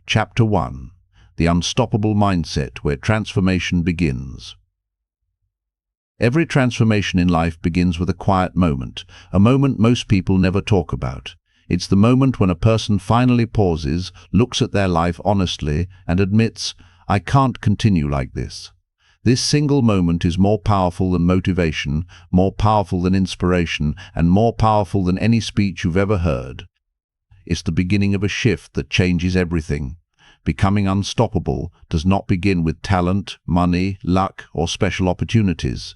Chapter 1. The Unstoppable Mindset, where transformation begins. Every transformation in life begins with a quiet moment, a moment most people never talk about. It's the moment when a person finally pauses, looks at their life honestly, and admits, "I can't continue like this." This single moment is more powerful than motivation, more powerful than inspiration, and more powerful than any speech you've ever heard. It's the beginning of a shift that changes everything. Becoming unstoppable does not begin with talent, money, luck, or special opportunities.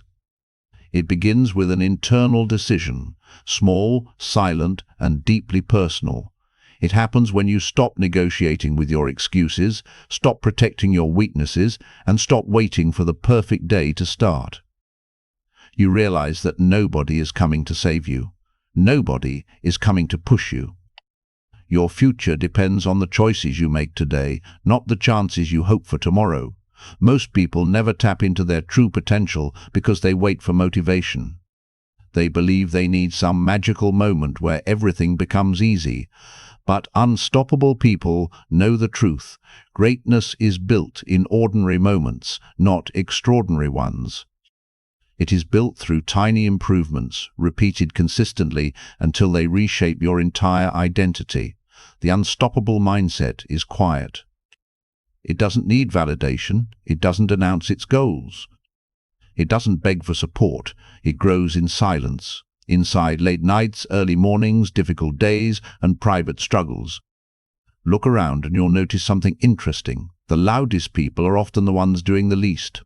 It begins with an internal decision, small, silent, and deeply personal. It happens when you stop negotiating with your excuses, stop protecting your weaknesses, and stop waiting for the perfect day to start. You realize that nobody is coming to save you. Nobody is coming to push you. Your future depends on the choices you make today, not the chances you hope for tomorrow. Most people never tap into their true potential because they wait for motivation. They believe they need some magical moment where everything becomes easy. But unstoppable people know the truth. Greatness is built in ordinary moments, not extraordinary ones. It is built through tiny improvements, repeated consistently until they reshape your entire identity. The unstoppable mindset is quiet. It doesn't need validation. It doesn't announce its goals. It doesn't beg for support. It grows in silence, inside late nights, early mornings, difficult days, and private struggles. Look around and you'll notice something interesting. The loudest people are often the ones doing the least.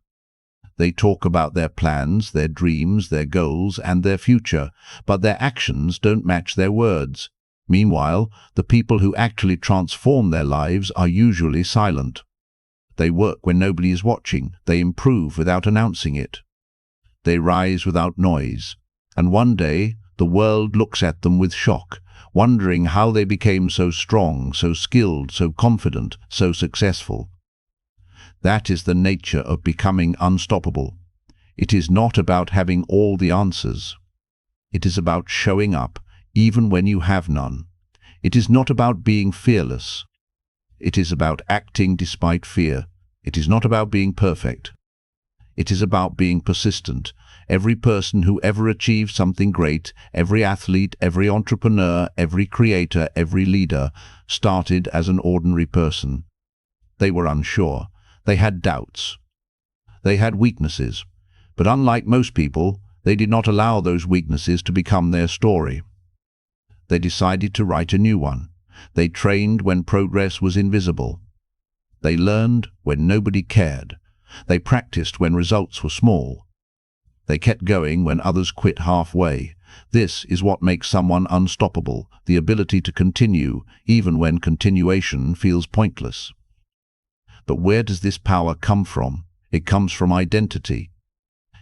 They talk about their plans, their dreams, their goals, and their future, but their actions don't match their words. Meanwhile, the people who actually transform their lives are usually silent. They work when nobody is watching. They improve without announcing it. They rise without noise. And one day, the world looks at them with shock, wondering how they became so strong, so skilled, so confident, so successful. That is the nature of becoming unstoppable. It is not about having all the answers. It is about showing up, even when you have none. It is not about being fearless. It is about acting despite fear. It is not about being perfect. It is about being persistent. Every person who ever achieved something great, every athlete, every entrepreneur, every creator, every leader, started as an ordinary person. They were unsure. They had doubts. They had weaknesses. But unlike most people, they did not allow those weaknesses to become their story. They decided to write a new one. They trained when progress was invisible. They learned when nobody cared. They practiced when results were small. They kept going when others quit halfway. This is what makes someone unstoppable, the ability to continue, even when continuation feels pointless. But where does this power come from? It comes from identity.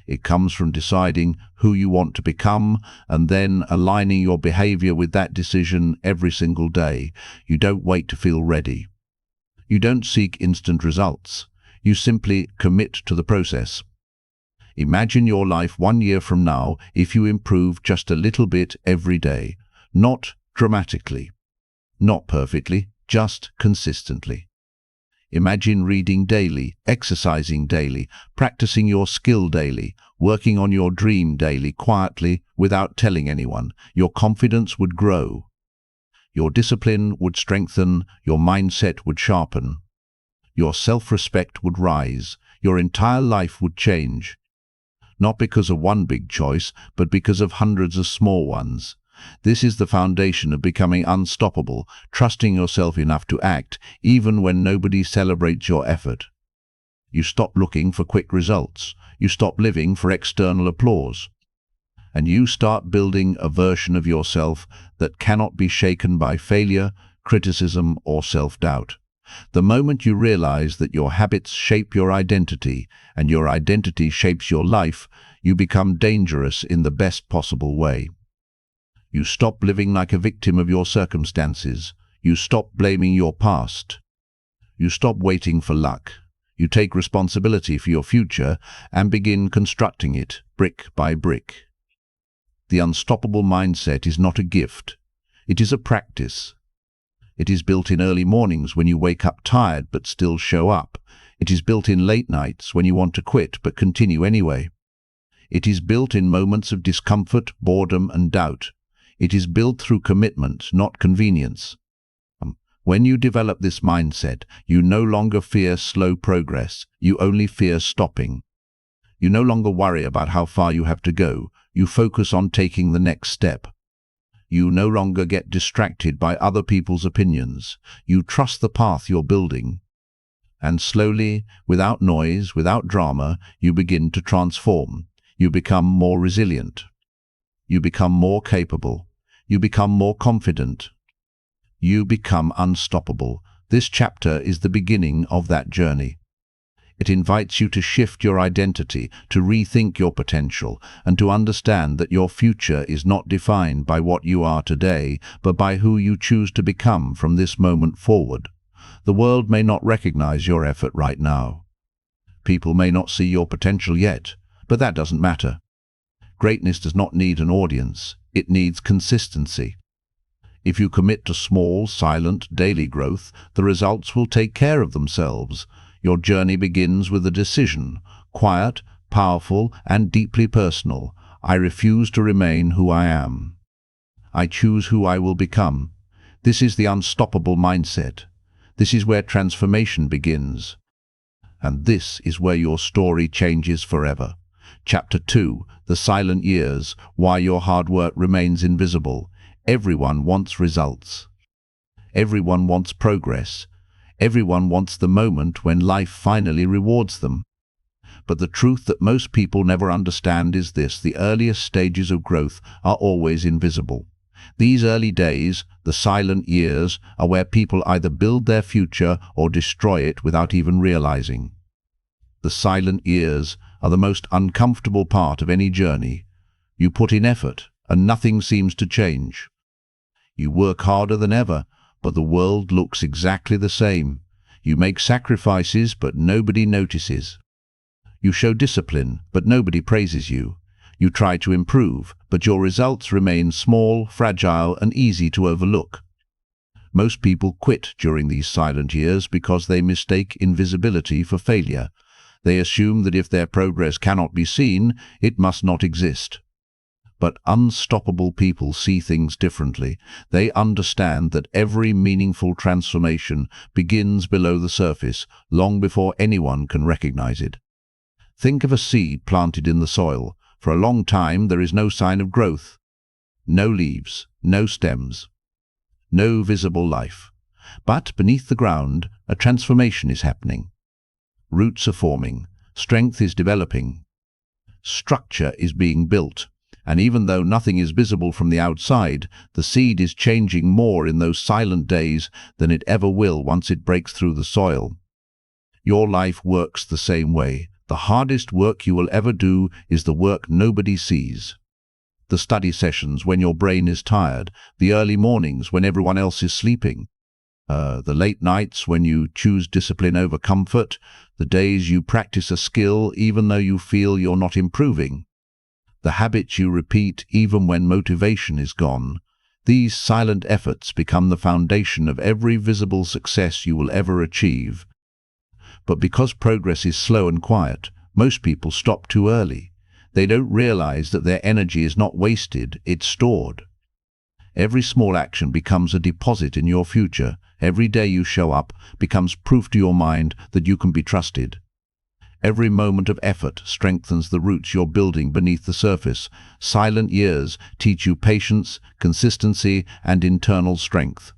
It comes from deciding who you want to become and then aligning your behavior with that decision every single day. You don't wait to feel ready. You don't seek instant results. You simply commit to the process. Imagine your life 1 year from now if you improve just a little bit every day. Not dramatically, not perfectly, just consistently. Imagine reading daily, exercising daily, practicing your skill daily, working on your dream daily, quietly, without telling anyone. Your confidence would grow. Your discipline would strengthen. Your mindset would sharpen. Your self-respect would rise. Your entire life would change. Not because of one big choice, but because of hundreds of small ones. This is the foundation of becoming unstoppable, trusting yourself enough to act, even when nobody celebrates your effort. You stop looking for quick results. You stop living for external applause. And you start building a version of yourself that cannot be shaken by failure, criticism, or self-doubt. The moment you realize that your habits shape your identity, and your identity shapes your life, you become dangerous in the best possible way. You stop living like a victim of your circumstances. You stop blaming your past. You stop waiting for luck. You take responsibility for your future and begin constructing it, brick by brick. The unstoppable mindset is not a gift. It is a practice. It is built in early mornings when you wake up tired but still show up. It is built in late nights when you want to quit but continue anyway. It is built in moments of discomfort, boredom, and doubt. It is built through commitment, not convenience. When you develop this mindset, you no longer fear slow progress, you only fear stopping. You no longer worry about how far you have to go, you focus on taking the next step. You no longer get distracted by other people's opinions, you trust the path you're building. And slowly, without noise, without drama, you begin to transform. You become more resilient. You become more capable. You become more confident. You become unstoppable. This chapter is the beginning of that journey. It invites you to shift your identity, to rethink your potential, and to understand that your future is not defined by what you are today, but by who you choose to become from this moment forward. The world may not recognize your effort right now. People may not see your potential yet, but that doesn't matter. Greatness does not need an audience. It needs consistency. If you commit to small, silent, daily growth, the results will take care of themselves. Your journey begins with a decision, quiet, powerful, and deeply personal. I refuse to remain who I am. I choose who I will become. This is the unstoppable mindset. This is where transformation begins. And this is where your story changes forever. Chapter 2, The Silent Years, Why Your Hard Work Remains Invisible. Everyone wants results. Everyone wants progress. Everyone wants the moment when life finally rewards them. But the truth that most people never understand is this: the earliest stages of growth are always invisible. These early days, the silent years, are where people either build their future or destroy it without even realizing. The silent years are the most uncomfortable part of any journey. You put in effort, and nothing seems to change. You work harder than ever, but the world looks exactly the same. You make sacrifices, but nobody notices. You show discipline, but nobody praises you. You try to improve, but your results remain small, fragile, and easy to overlook. Most people quit during these silent years because they mistake invisibility for failure. They assume that if their progress cannot be seen, it must not exist. But unstoppable people see things differently. They understand that every meaningful transformation begins below the surface, long before anyone can recognize it. Think of a seed planted in the soil. For a long time, there is no sign of growth. No leaves, no stems, no visible life. But beneath the ground, a transformation is happening. Roots are forming, strength is developing, structure is being built. And even though nothing is visible from the outside, the seed is changing more in those silent days than it ever will once it breaks through the soil. Your life works the same way. The hardest work you will ever do is the work nobody sees. The study sessions when your brain is tired, the early mornings when everyone else is sleeping, the late nights when you choose discipline over comfort, the days you practice a skill even though you feel you're not improving. The habits you repeat even when motivation is gone. These silent efforts become the foundation of every visible success you will ever achieve. But because progress is slow and quiet, most people stop too early. They don't realize that their energy is not wasted, it's stored. Every small action becomes a deposit in your future. Every day you show up becomes proof to your mind that you can be trusted. Every moment of effort strengthens the roots you're building beneath the surface. Silent years teach you patience, consistency, and internal strength.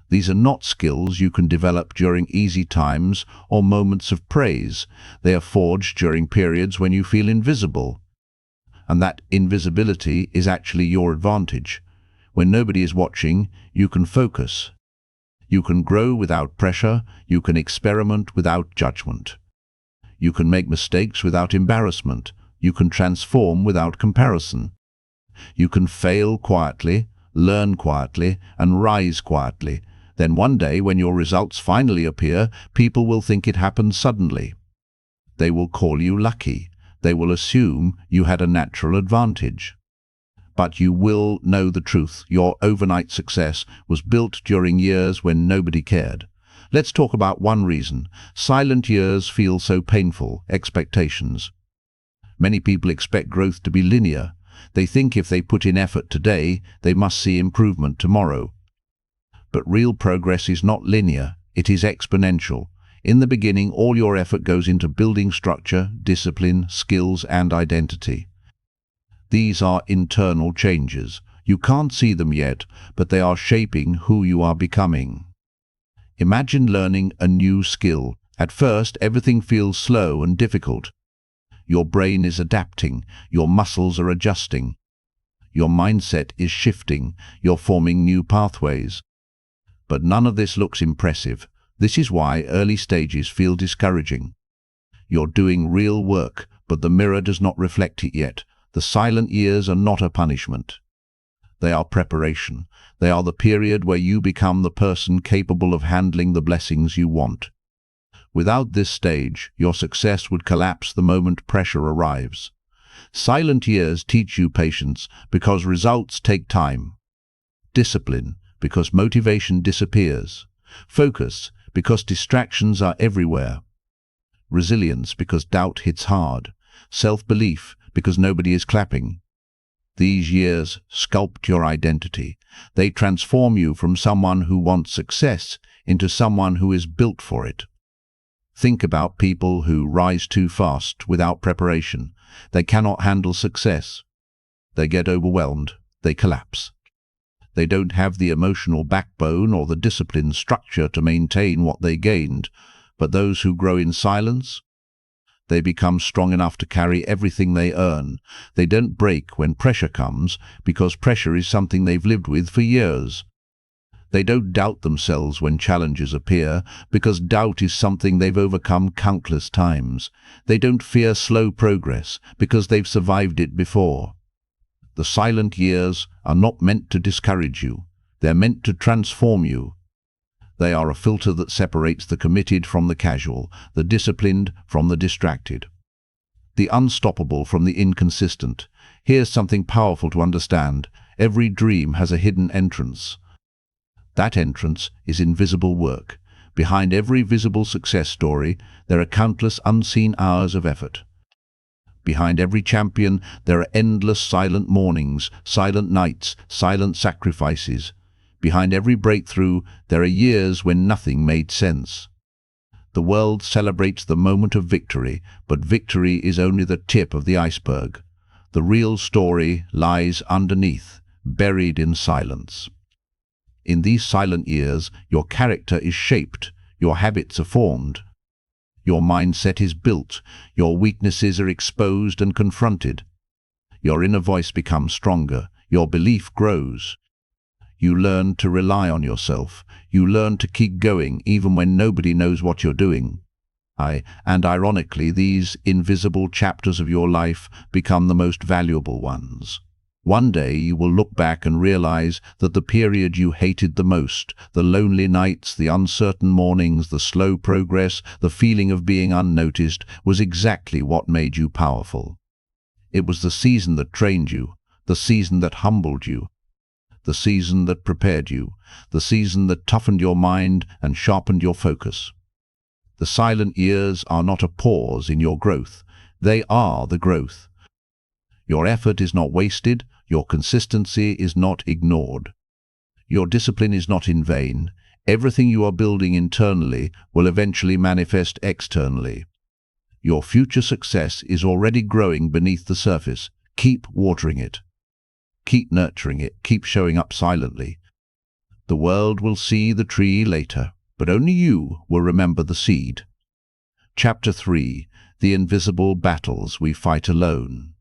These are not skills you can develop during easy times or moments of praise. They are forged during periods when you feel invisible. And that invisibility is actually your advantage. When nobody is watching, you can focus. You can grow without pressure. You can experiment without judgment. You can make mistakes without embarrassment. You can transform without comparison. You can fail quietly, learn quietly, and rise quietly. Then one day, when your results finally appear, people will think it happened suddenly. They will call you lucky. They will assume you had a natural advantage. But you will know the truth. Your overnight success was built during years when nobody cared. Let's talk about one reason. Silent years feel so painful. Expectations. Many people expect growth to be linear. They think if they put in effort today, they must see improvement tomorrow. But real progress is not linear, it is exponential. In the beginning, all your effort goes into building structure, discipline, skills, and identity. These are internal changes. You can't see them yet, but they are shaping who you are becoming. Imagine learning a new skill. At first, everything feels slow and difficult. Your brain is adapting, your muscles are adjusting. Your mindset is shifting, you're forming new pathways. But none of this looks impressive. This is why early stages feel discouraging. You're doing real work, but the mirror does not reflect it yet. The silent years are not a punishment. They are preparation. They are the period where you become the person capable of handling the blessings you want. Without this stage, your success would collapse the moment pressure arrives. Silent years teach you patience because results take time. Discipline because motivation disappears. Focus because distractions are everywhere. Resilience because doubt hits hard. Self-belief because nobody is clapping. These years sculpt your identity. They transform you from someone who wants success into someone who is built for it. Think about people who rise too fast without preparation. They cannot handle success. They get overwhelmed. They collapse. They don't have the emotional backbone or the discipline structure to maintain what they gained. But those who grow in silence, they become strong enough to carry everything they earn. They don't break when pressure comes because pressure is something they've lived with for years. They don't doubt themselves when challenges appear because doubt is something they've overcome countless times. They don't fear slow progress because they've survived it before. The silent years are not meant to discourage you. They're meant to transform you. They are a filter that separates the committed from the casual, the disciplined from the distracted, the unstoppable from the inconsistent. Here's something powerful to understand. Every dream has a hidden entrance. That entrance is invisible work. Behind every visible success story, there are countless unseen hours of effort. Behind every champion, there are endless silent mornings, silent nights, silent sacrifices. Behind every breakthrough, there are years when nothing made sense. The world celebrates the moment of victory, but victory is only the tip of the iceberg. The real story lies underneath, buried in silence. In these silent years, your character is shaped, your habits are formed, your mindset is built, your weaknesses are exposed and confronted. Your inner voice becomes stronger, your belief grows. You learn to rely on yourself. You learn to keep going even when nobody knows what you're doing. And ironically, these invisible chapters of your life become the most valuable ones. One day you will look back and realize that the period you hated the most, the lonely nights, the uncertain mornings, the slow progress, the feeling of being unnoticed, was exactly what made you powerful. It was the season that trained you, the season that humbled you, the season that prepared you, the season that toughened your mind and sharpened your focus. The silent years are not a pause in your growth. They are the growth. Your effort is not wasted. Your consistency is not ignored. Your discipline is not in vain. Everything you are building internally will eventually manifest externally. Your future success is already growing beneath the surface. Keep watering it. Keep nurturing it. Keep showing up silently. The world will see the tree later, but only you will remember the seed. Chapter 3. The Invisible Battles We Fight Alone.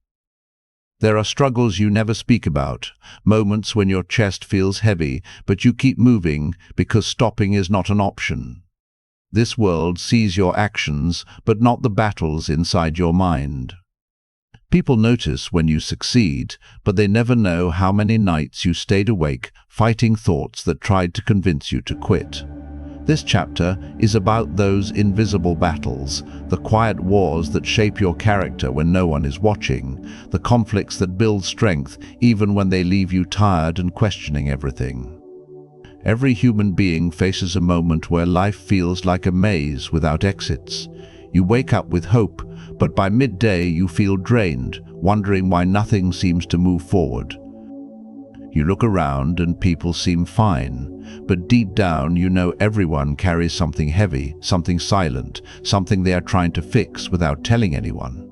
There are struggles you never speak about, moments when your chest feels heavy, but you keep moving because stopping is not an option. This world sees your actions, but not the battles inside your mind. People notice when you succeed, but they never know how many nights you stayed awake fighting thoughts that tried to convince you to quit. This chapter is about those invisible battles, the quiet wars that shape your character when no one is watching, the conflicts that build strength even when they leave you tired and questioning everything. Every human being faces a moment where life feels like a maze without exits. You wake up with hope, but by midday you feel drained, wondering why nothing seems to move forward. You look around and people seem fine, but deep down you know everyone carries something heavy, something silent, something they are trying to fix without telling anyone.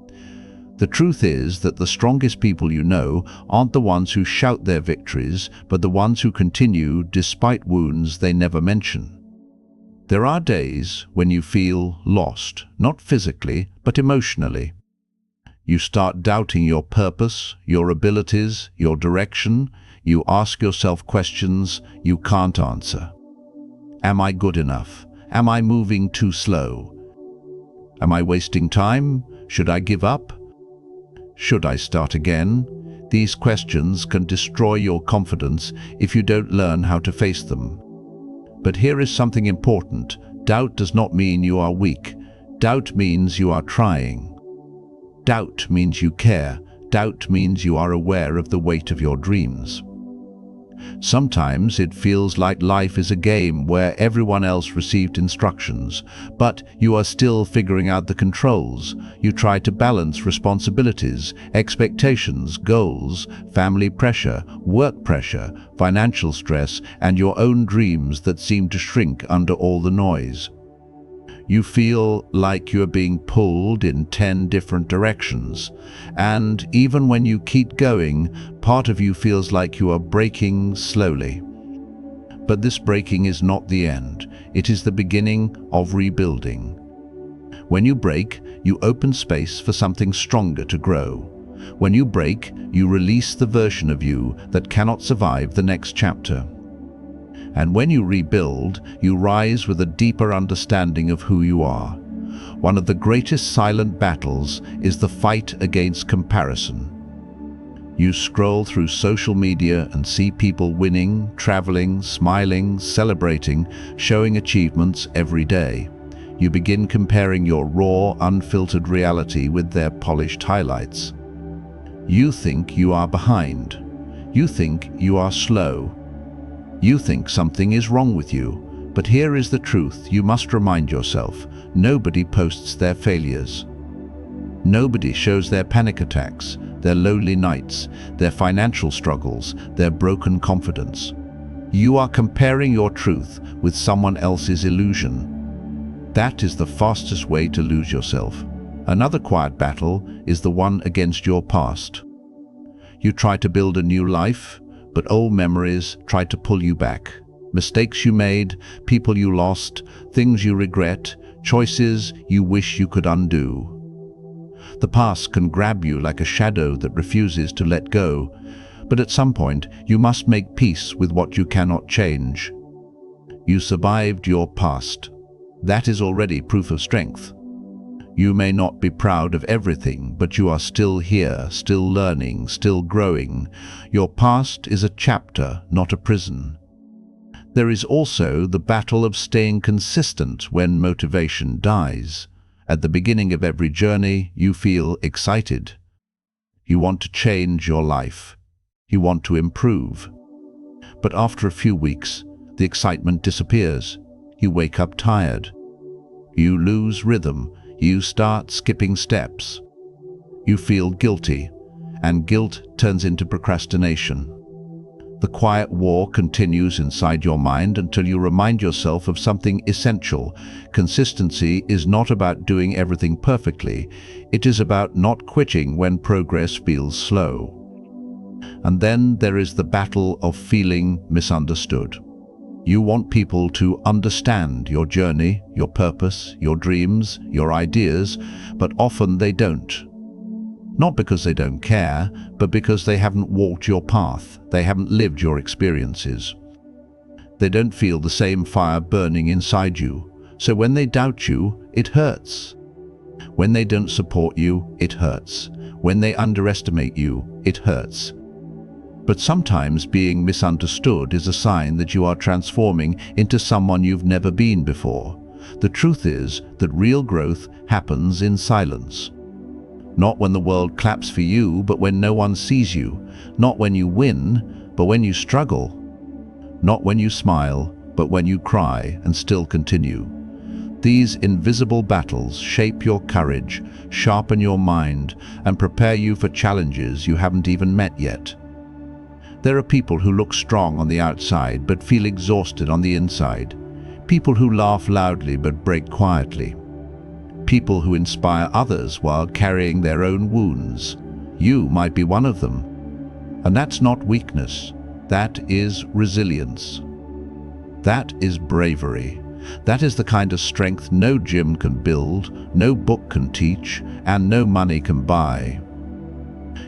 The truth is that the strongest people you know aren't the ones who shout their victories, but the ones who continue despite wounds they never mention. There are days when you feel lost, not physically, but emotionally. You start doubting your purpose, your abilities, your direction. You ask yourself questions you can't answer. Am I good enough? Am I moving too slow? Am I wasting time? Should I give up? Should I start again? These questions can destroy your confidence if you don't learn how to face them. But here is something important. Doubt does not mean you are weak. Doubt means you are trying. Doubt means you care. Doubt means you are aware of the weight of your dreams. Sometimes it feels like life is a game where everyone else received instructions, but you are still figuring out the controls. You try to balance responsibilities, expectations, goals, family pressure, work pressure, financial stress, and your own dreams that seem to shrink under all the noise. You feel like you are being pulled in 10 different directions, and even when you keep going, part of you feels like you are breaking slowly. But this breaking is not the end. It is the beginning of rebuilding. When you break, you open space for something stronger to grow. When you break, you release the version of you that cannot survive the next chapter. And when you rebuild, you rise with a deeper understanding of who you are. One of the greatest silent battles is the fight against comparison. You scroll through social media and see people winning, traveling, smiling, celebrating, showing achievements every day. You begin comparing your raw, unfiltered reality with their polished highlights. You think you are behind. You think you are slow. You think something is wrong with you, but here is the truth you must remind yourself. Nobody posts their failures. Nobody shows their panic attacks, their lonely nights, their financial struggles, their broken confidence. You are comparing your truth with someone else's illusion. That is the fastest way to lose yourself. Another quiet battle is the one against your past. You try to build a new life, but old memories try to pull you back. Mistakes you made, people you lost, things you regret, choices you wish you could undo. The past can grab you like a shadow that refuses to let go, but at some point you must make peace with what you cannot change. You survived your past. That is already proof of strength. You may not be proud of everything, but you are still here, still learning, still growing. Your past is a chapter, not a prison. There is also the battle of staying consistent when motivation dies. At the beginning of every journey, you feel excited. You want to change your life. You want to improve. But after a few weeks, the excitement disappears. You wake up tired. You lose rhythm. You start skipping steps. You feel guilty, and guilt turns into procrastination. The quiet war continues inside your mind until you remind yourself of something essential. Consistency is not about doing everything perfectly. It is about not quitting when progress feels slow. And then there is the battle of feeling misunderstood. You want people to understand your journey, your purpose, your dreams, your ideas, but often they don't. Not because they don't care, but because they haven't walked your path, they haven't lived your experiences. They don't feel the same fire burning inside you, so when they doubt you, it hurts. When they don't support you, it hurts. When they underestimate you, it hurts. But sometimes being misunderstood is a sign that you are transforming into someone you've never been before. The truth is that real growth happens in silence. Not when the world claps for you, but when no one sees you. Not when you win, but when you struggle. Not when you smile, but when you cry and still continue. These invisible battles shape your courage, sharpen your mind, and prepare you for challenges you haven't even met yet. There are people who look strong on the outside but feel exhausted on the inside. People who laugh loudly but break quietly. People who inspire others while carrying their own wounds. You might be one of them. And that's not weakness. That is resilience. That is bravery. That is the kind of strength no gym can build, no book can teach, and no money can buy.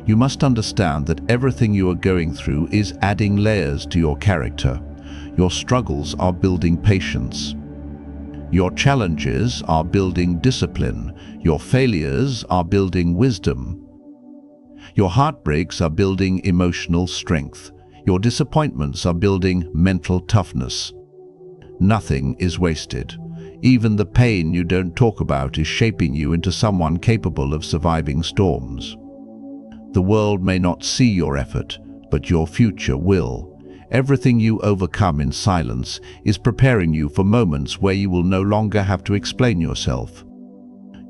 You must understand that everything you are going through is adding layers to your character. Your struggles are building patience. Your challenges are building discipline. Your failures are building wisdom. Your heartbreaks are building emotional strength. Your disappointments are building mental toughness. Nothing is wasted. Even the pain you don't talk about is shaping you into someone capable of surviving storms. The world may not see your effort, but your future will. Everything you overcome in silence is preparing you for moments where you will no longer have to explain yourself.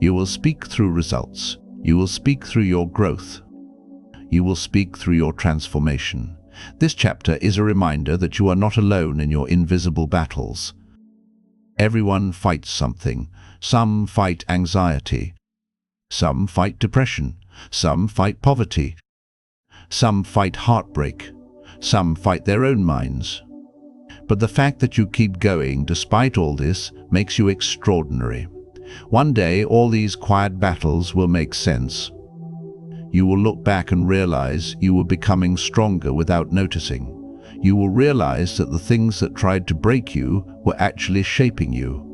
You will speak through results. You will speak through your growth. You will speak through your transformation. This chapter is a reminder that you are not alone in your invisible battles. Everyone fights something. Some fight anxiety. Some fight depression. Some fight poverty. Some fight heartbreak. Some fight their own minds. But the fact that you keep going despite all this makes you extraordinary. One day, all these quiet battles will make sense. You will look back and realize you were becoming stronger without noticing. You will realize that the things that tried to break you were actually shaping you.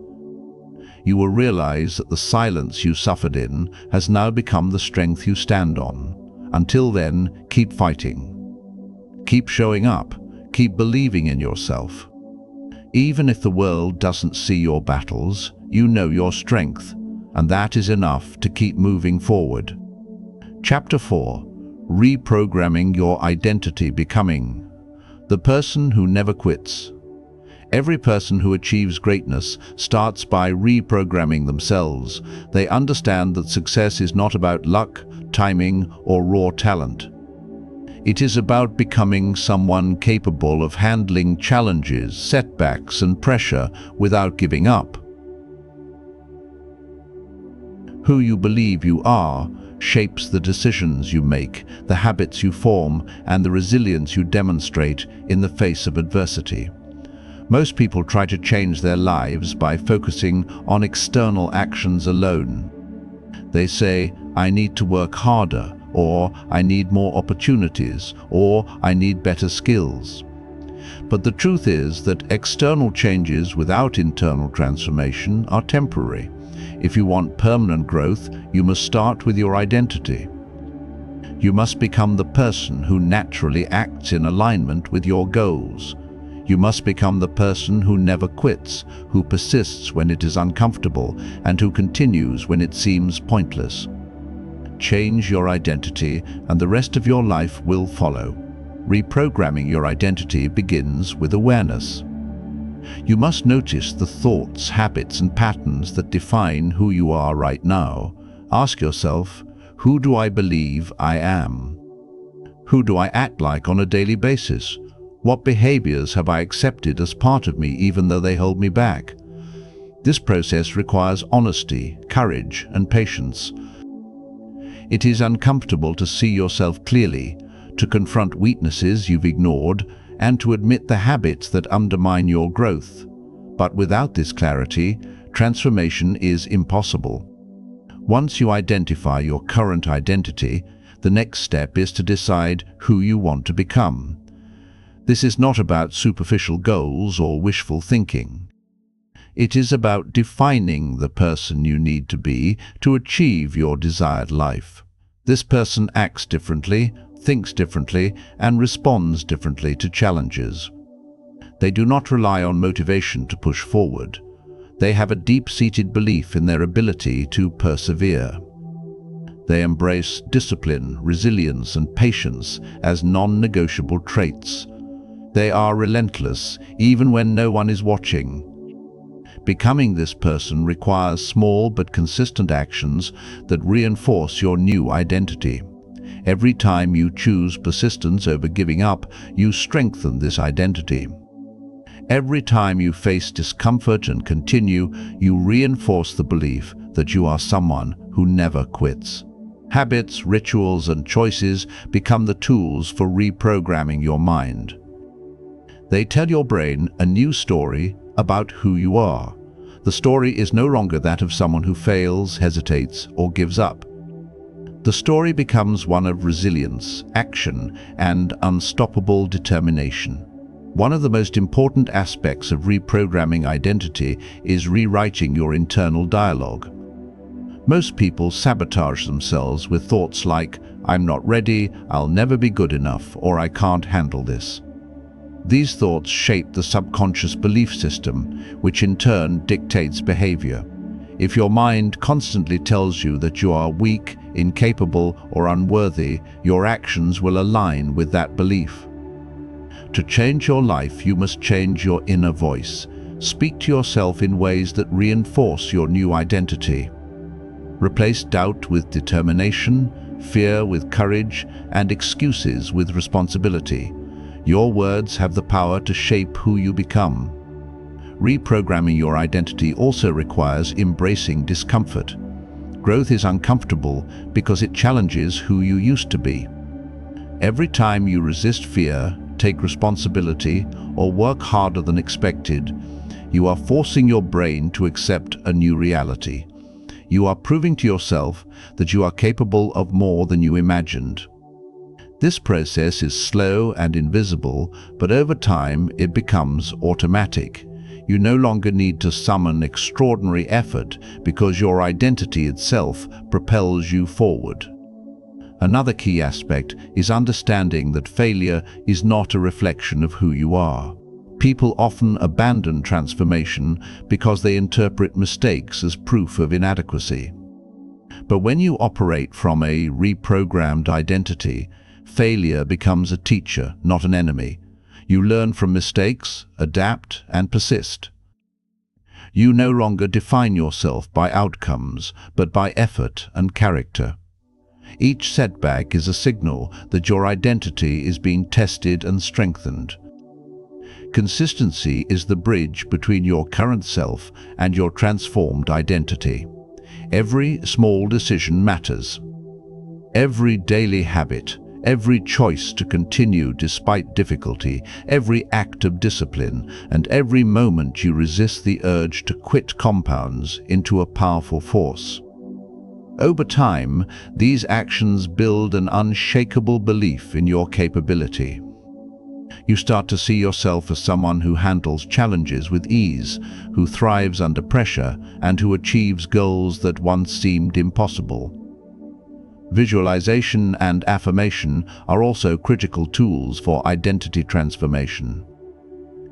You will realize that the silence you suffered in has now become the strength you stand on. Until then, keep fighting. Keep showing up. Keep believing in yourself. Even if the world doesn't see your battles, you know your strength, and that is enough to keep moving forward. Chapter 4. Reprogramming your identity, becoming the person who never quits. Every person who achieves greatness starts by reprogramming themselves. They understand that success is not about luck, timing, or raw talent. It is about becoming someone capable of handling challenges, setbacks, and pressure without giving up. Who you believe you are shapes the decisions you make, the habits you form, and the resilience you demonstrate in the face of adversity. Most people try to change their lives by focusing on external actions alone. They say, "I need to work harder," or "I need more opportunities," or "I need better skills." But the truth is that external changes without internal transformation are temporary. If you want permanent growth, you must start with your identity. You must become the person who naturally acts in alignment with your goals. You must become the person who never quits, who persists when it is uncomfortable, and who continues when it seems pointless. Change your identity, and the rest of your life will follow. Reprogramming your identity begins with awareness. You must notice the thoughts, habits, and patterns that define who you are right now. Ask yourself, who do I believe I am? Who do I act like on a daily basis? What behaviors have I accepted as part of me even though they hold me back? This process requires honesty, courage, and patience. It is uncomfortable to see yourself clearly, to confront weaknesses you've ignored, and to admit the habits that undermine your growth. But without this clarity, transformation is impossible. Once you identify your current identity, the next step is to decide who you want to become. This is not about superficial goals or wishful thinking. It is about defining the person you need to be to achieve your desired life. This person acts differently, thinks differently, and responds differently to challenges. They do not rely on motivation to push forward. They have a deep-seated belief in their ability to persevere. They embrace discipline, resilience, and patience as non-negotiable traits. They are relentless, even when no one is watching. Becoming this person requires small but consistent actions that reinforce your new identity. Every time you choose persistence over giving up, you strengthen this identity. Every time you face discomfort and continue, you reinforce the belief that you are someone who never quits. Habits, rituals, and choices become the tools for reprogramming your mind. They tell your brain a new story about who you are. The story is no longer that of someone who fails, hesitates, or gives up. The story becomes one of resilience, action, and unstoppable determination. One of the most important aspects of reprogramming identity is rewriting your internal dialogue. Most people sabotage themselves with thoughts like, "I'm not ready, I'll never be good enough," or "I can't handle this." These thoughts shape the subconscious belief system, which in turn dictates behavior. If your mind constantly tells you that you are weak, incapable, or unworthy, your actions will align with that belief. To change your life, you must change your inner voice. Speak to yourself in ways that reinforce your new identity. Replace doubt with determination, fear with courage, and excuses with responsibility. Your words have the power to shape who you become. Reprogramming your identity also requires embracing discomfort. Growth is uncomfortable because it challenges who you used to be. Every time you resist fear, take responsibility, or work harder than expected, you are forcing your brain to accept a new reality. You are proving to yourself that you are capable of more than you imagined. This process is slow and invisible, but over time it becomes automatic. You no longer need to summon extraordinary effort because your identity itself propels you forward. Another key aspect is understanding that failure is not a reflection of who you are. People often abandon transformation because they interpret mistakes as proof of inadequacy. But when you operate from a reprogrammed identity, failure becomes a teacher, not an enemy. You learn from mistakes, adapt, and persist. You no longer define yourself by outcomes, but by effort and character. Each setback is a signal that your identity is being tested and strengthened. Consistency is the bridge between your current self and your transformed identity. Every small decision matters. Every daily habit, every choice to continue despite difficulty, every act of discipline, and every moment you resist the urge to quit compounds into a powerful force. Over time, these actions build an unshakable belief in your capability. You start to see yourself as someone who handles challenges with ease, who thrives under pressure, and who achieves goals that once seemed impossible. Visualization and affirmation are also critical tools for identity transformation.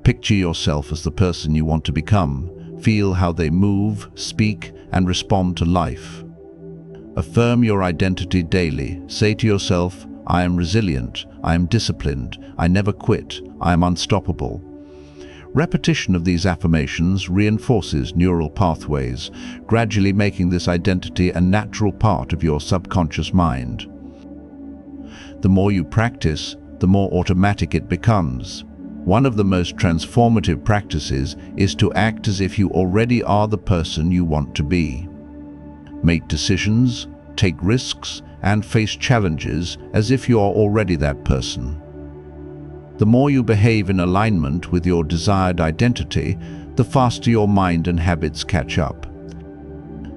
Picture yourself as the person you want to become. Feel how they move, speak, and respond to life. Affirm your identity daily. Say to yourself, "I am resilient, I am disciplined, I never quit, I am unstoppable." Repetition of these affirmations reinforces neural pathways, gradually making this identity a natural part of your subconscious mind. The more you practice, the more automatic it becomes. One of the most transformative practices is to act as if you already are the person you want to be. Make decisions, take risks, and face challenges as if you are already that person. The more you behave in alignment with your desired identity, the faster your mind and habits catch up.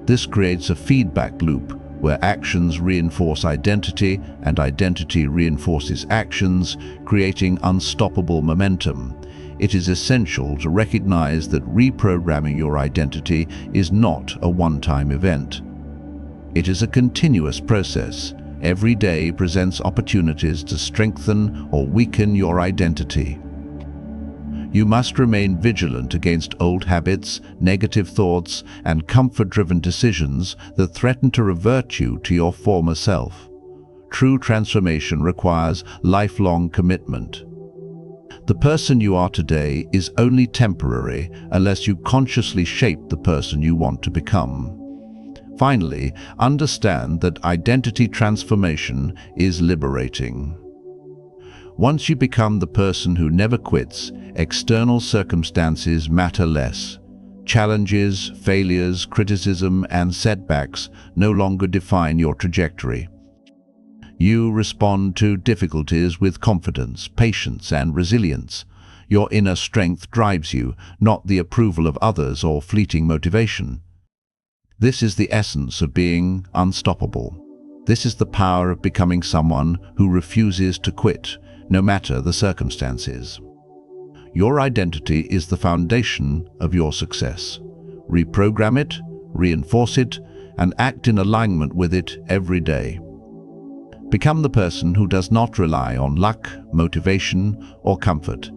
This creates a feedback loop where actions reinforce identity and identity reinforces actions, creating unstoppable momentum. It is essential to recognize that reprogramming your identity is not a one-time event. It is a continuous process. Every day presents opportunities to strengthen or weaken your identity. You must remain vigilant against old habits, negative thoughts, and comfort-driven decisions that threaten to revert you to your former self. True transformation requires lifelong commitment. The person you are today is only temporary unless you consciously shape the person you want to become. Finally, understand that identity transformation is liberating. Once you become the person who never quits, external circumstances matter less. Challenges, failures, criticism, and setbacks no longer define your trajectory. You respond to difficulties with confidence, patience, and resilience. Your inner strength drives you, not the approval of others or fleeting motivation. This is the essence of being unstoppable. This is the power of becoming someone who refuses to quit, no matter the circumstances. Your identity is the foundation of your success. Reprogram it, reinforce it, and act in alignment with it every day. Become the person who does not rely on luck, motivation, or comfort.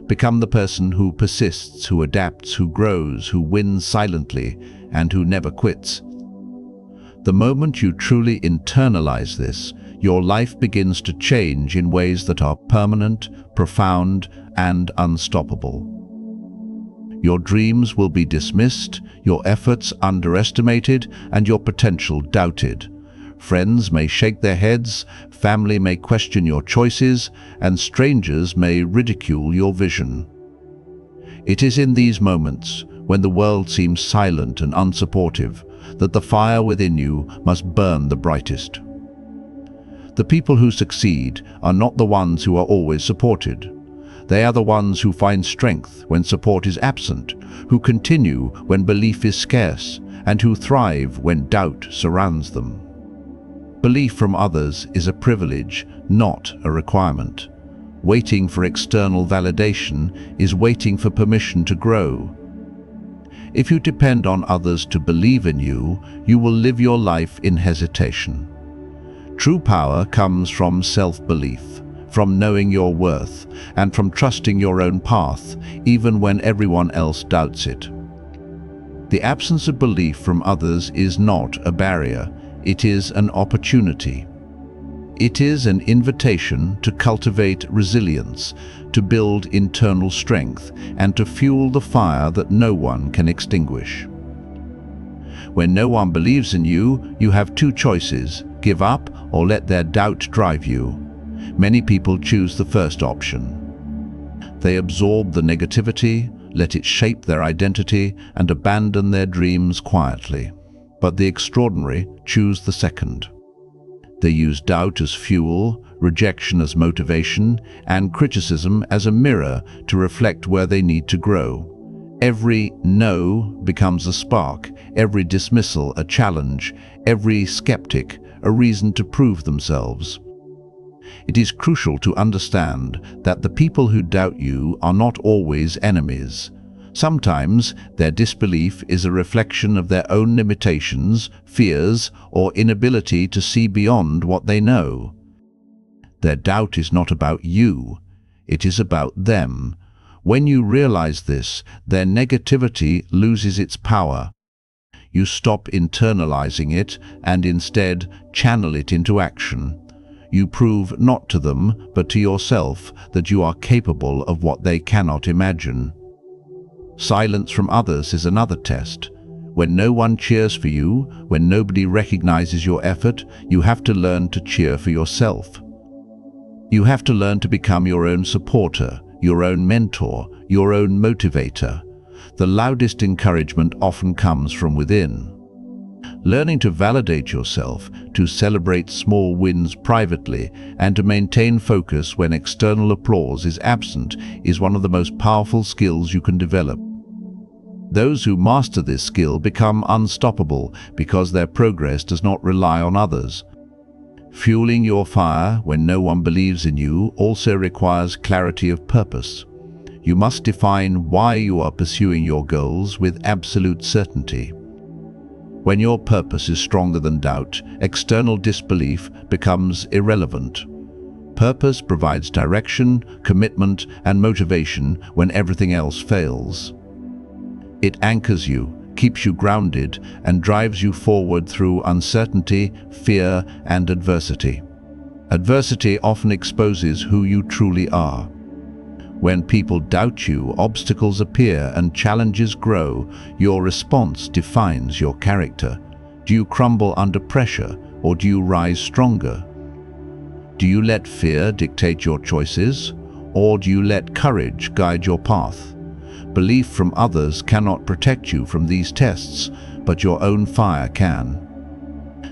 Become the person who persists, who adapts, who grows, who wins silently, and who never quits. The moment you truly internalize this, your life begins to change in ways that are permanent, profound, and unstoppable. Your dreams will be dismissed, your efforts underestimated, and your potential doubted. Friends may shake their heads, family may question your choices, and strangers may ridicule your vision. It is in these moments, when the world seems silent and unsupportive, that the fire within you must burn the brightest. The people who succeed are not the ones who are always supported. They are the ones who find strength when support is absent, who continue when belief is scarce, and who thrive when doubt surrounds them. Belief from others is a privilege, not a requirement. Waiting for external validation is waiting for permission to grow. If you depend on others to believe in you, you will live your life in hesitation. True power comes from self-belief, from knowing your worth, and from trusting your own path, even when everyone else doubts it. The absence of belief from others is not a barrier. It is an opportunity. It is an invitation to cultivate resilience, to build internal strength, and to fuel the fire that no one can extinguish. When no one believes in you, you have two choices: give up or let their doubt drive you. Many people choose the first option. They absorb the negativity, let it shape their identity, and abandon their dreams quietly. But the extraordinary choose the second. They use doubt as fuel, rejection as motivation, and criticism as a mirror to reflect where they need to grow. Every no becomes a spark, every dismissal a challenge, every skeptic a reason to prove themselves. It is crucial to understand that the people who doubt you are not always enemies. Sometimes their disbelief is a reflection of their own limitations, fears, or inability to see beyond what they know. Their doubt is not about you, it is about them. When you realize this, their negativity loses its power. You stop internalizing it and instead channel it into action. You prove not to them, but to yourself, that you are capable of what they cannot imagine. Silence from others is another test. When no one cheers for you, when nobody recognizes your effort, you have to learn to cheer for yourself. You have to learn to become your own supporter, your own mentor, your own motivator. The loudest encouragement often comes from within. Learning to validate yourself, to celebrate small wins privately, and to maintain focus when external applause is absent is one of the most powerful skills you can develop. Those who master this skill become unstoppable because their progress does not rely on others. Fueling your fire when no one believes in you also requires clarity of purpose. You must define why you are pursuing your goals with absolute certainty. When your purpose is stronger than doubt, external disbelief becomes irrelevant. Purpose provides direction, commitment, and motivation when everything else fails. It anchors you, keeps you grounded, and drives you forward through uncertainty, fear, and adversity. Adversity often exposes who you truly are. When people doubt you, obstacles appear and challenges grow. Your response defines your character. Do you crumble under pressure, or do you rise stronger? Do you let fear dictate your choices, or do you let courage guide your path? Belief from others cannot protect you from these tests, but your own fire can.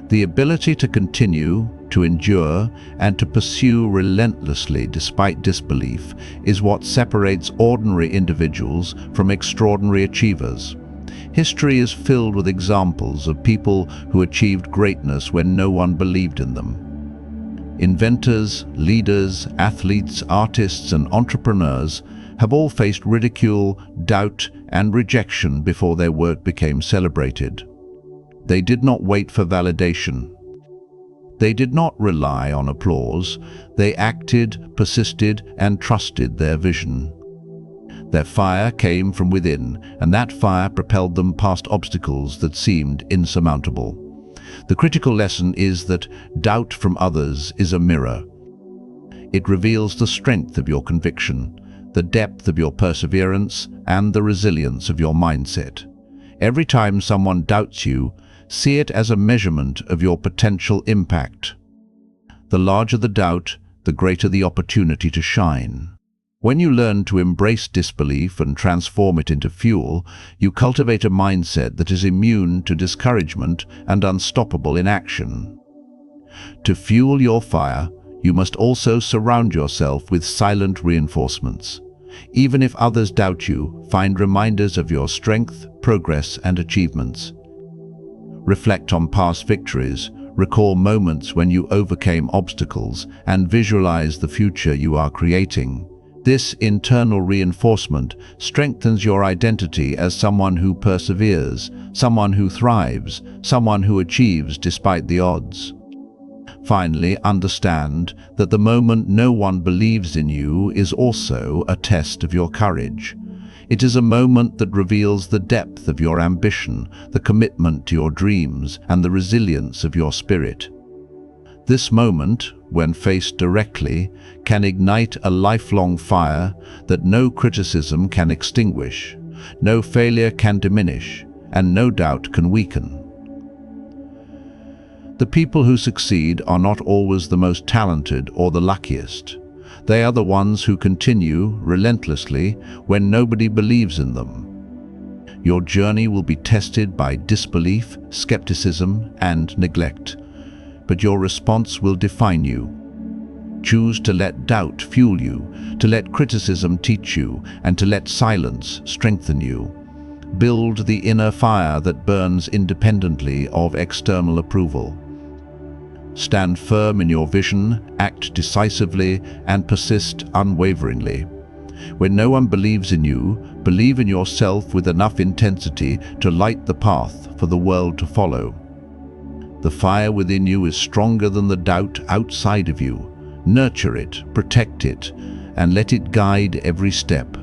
The ability to continue, to endure, and to pursue relentlessly despite disbelief is what separates ordinary individuals from extraordinary achievers. History is filled with examples of people who achieved greatness when no one believed in them. Inventors, leaders, athletes, artists, and entrepreneurs have all faced ridicule, doubt, and rejection before their work became celebrated. They did not wait for validation. They did not rely on applause. They acted, persisted, and trusted their vision. Their fire came from within, and that fire propelled them past obstacles that seemed insurmountable. The critical lesson is that doubt from others is a mirror. It reveals the strength of your conviction, the depth of your perseverance, and the resilience of your mindset. Every time someone doubts you, see it as a measurement of your potential impact. The larger the doubt, the greater the opportunity to shine. When you learn to embrace disbelief and transform it into fuel, you cultivate a mindset that is immune to discouragement and unstoppable in action. To fuel your fire, you must also surround yourself with silent reinforcements. Even if others doubt you, find reminders of your strength, progress, and achievements. Reflect on past victories, recall moments when you overcame obstacles, and visualize the future you are creating. This internal reinforcement strengthens your identity as someone who perseveres, someone who thrives, someone who achieves despite the odds. Finally, understand that the moment no one believes in you is also a test of your courage. It is a moment that reveals the depth of your ambition, the commitment to your dreams, and the resilience of your spirit. This moment, when faced directly, can ignite a lifelong fire that no criticism can extinguish, no failure can diminish, and no doubt can weaken. The people who succeed are not always the most talented or the luckiest. They are the ones who continue relentlessly when nobody believes in them. Your journey will be tested by disbelief, skepticism, and neglect, but your response will define you. Choose to let doubt fuel you, to let criticism teach you, and to let silence strengthen you. Build the inner fire that burns independently of external approval. Stand firm in your vision, act decisively, and persist unwaveringly. When no one believes in you, believe in yourself with enough intensity to light the path for the world to follow. The fire within you is stronger than the doubt outside of you. Nurture it, protect it, and let it guide every step.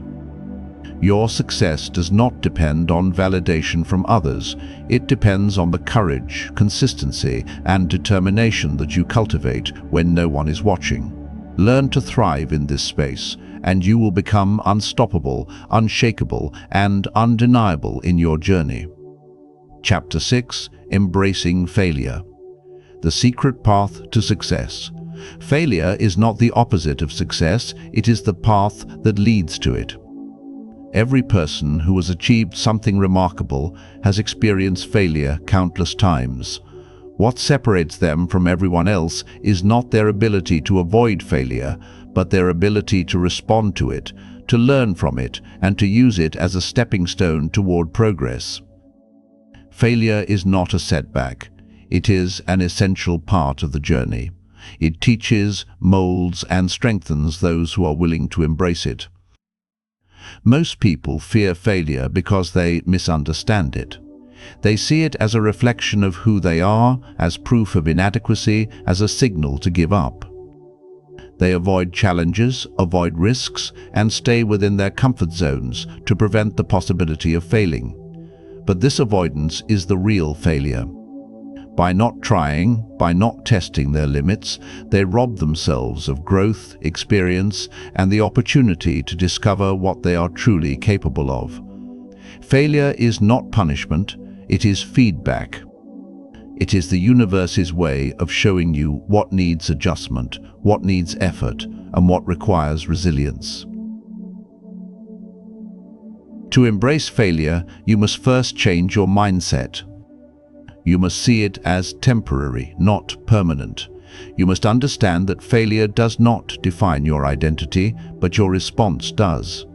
Your success does not depend on validation from others. It depends on the courage, consistency, and determination that you cultivate when no one is watching. Learn to thrive in this space, and you will become unstoppable, unshakable, and undeniable in your journey. Chapter 6: Embracing Failure. The secret path to success. Failure is not the opposite of success, it is the path that leads to it. Every person who has achieved something remarkable has experienced failure countless times. What separates them from everyone else is not their ability to avoid failure, but their ability to respond to it, to learn from it, and to use it as a stepping stone toward progress. Failure is not a setback. It is an essential part of the journey. It teaches, molds, and strengthens those who are willing to embrace it. Most people fear failure because they misunderstand it. They see it as a reflection of who they are, as proof of inadequacy, as a signal to give up. They avoid challenges, avoid risks, and stay within their comfort zones to prevent the possibility of failing. But this avoidance is the real failure. By not trying, by not testing their limits, they rob themselves of growth, experience, and the opportunity to discover what they are truly capable of. Failure is not punishment, it is feedback. It is the universe's way of showing you what needs adjustment, what needs effort, and what requires resilience. To embrace failure, you must first change your mindset. You must see it as temporary, not permanent. You must understand that failure does not define your identity, but your response does.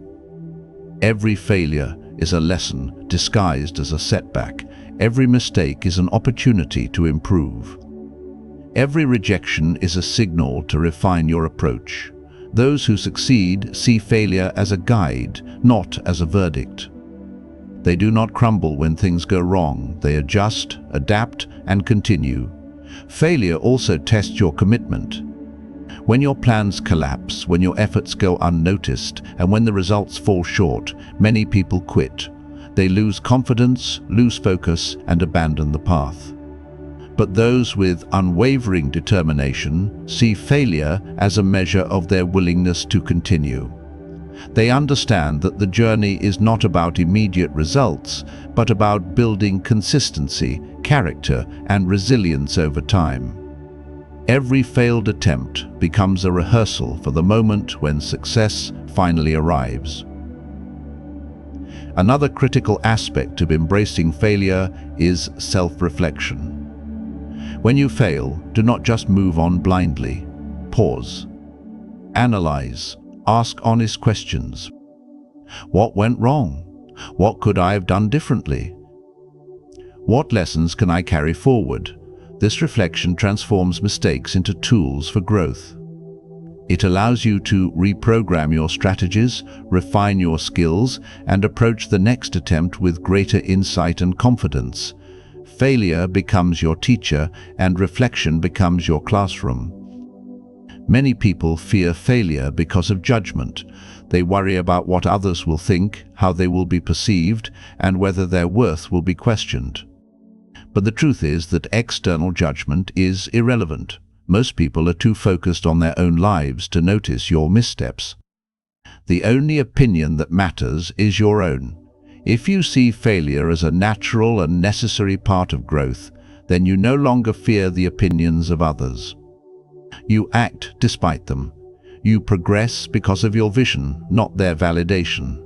Every failure is a lesson disguised as a setback. Every mistake is an opportunity to improve. Every rejection is a signal to refine your approach. Those who succeed see failure as a guide, not as a verdict. They do not crumble when things go wrong. They adjust, adapt, and continue. Failure also tests your commitment. When your plans collapse, when your efforts go unnoticed, and when the results fall short, many people quit. They lose confidence, lose focus, and abandon the path. But those with unwavering determination see failure as a measure of their willingness to continue. They understand that the journey is not about immediate results, but about building consistency, character, and resilience over time. Every failed attempt becomes a rehearsal for the moment when success finally arrives. Another critical aspect of embracing failure is self-reflection. When you fail, do not just move on blindly. Pause. Analyze. Ask honest questions. What went wrong? What could I have done differently? What lessons can I carry forward? This reflection transforms mistakes into tools for growth. It allows you to reprogram your strategies, refine your skills, and approach the next attempt with greater insight and confidence. Failure becomes your teacher, and reflection becomes your classroom. Many people fear failure because of judgment. They worry about what others will think, how they will be perceived, and whether their worth will be questioned. But the truth is that external judgment is irrelevant. Most people are too focused on their own lives to notice your missteps. The only opinion that matters is your own. If you see failure as a natural and necessary part of growth, then you no longer fear the opinions of others. You act despite them. You progress because of your vision, not their validation.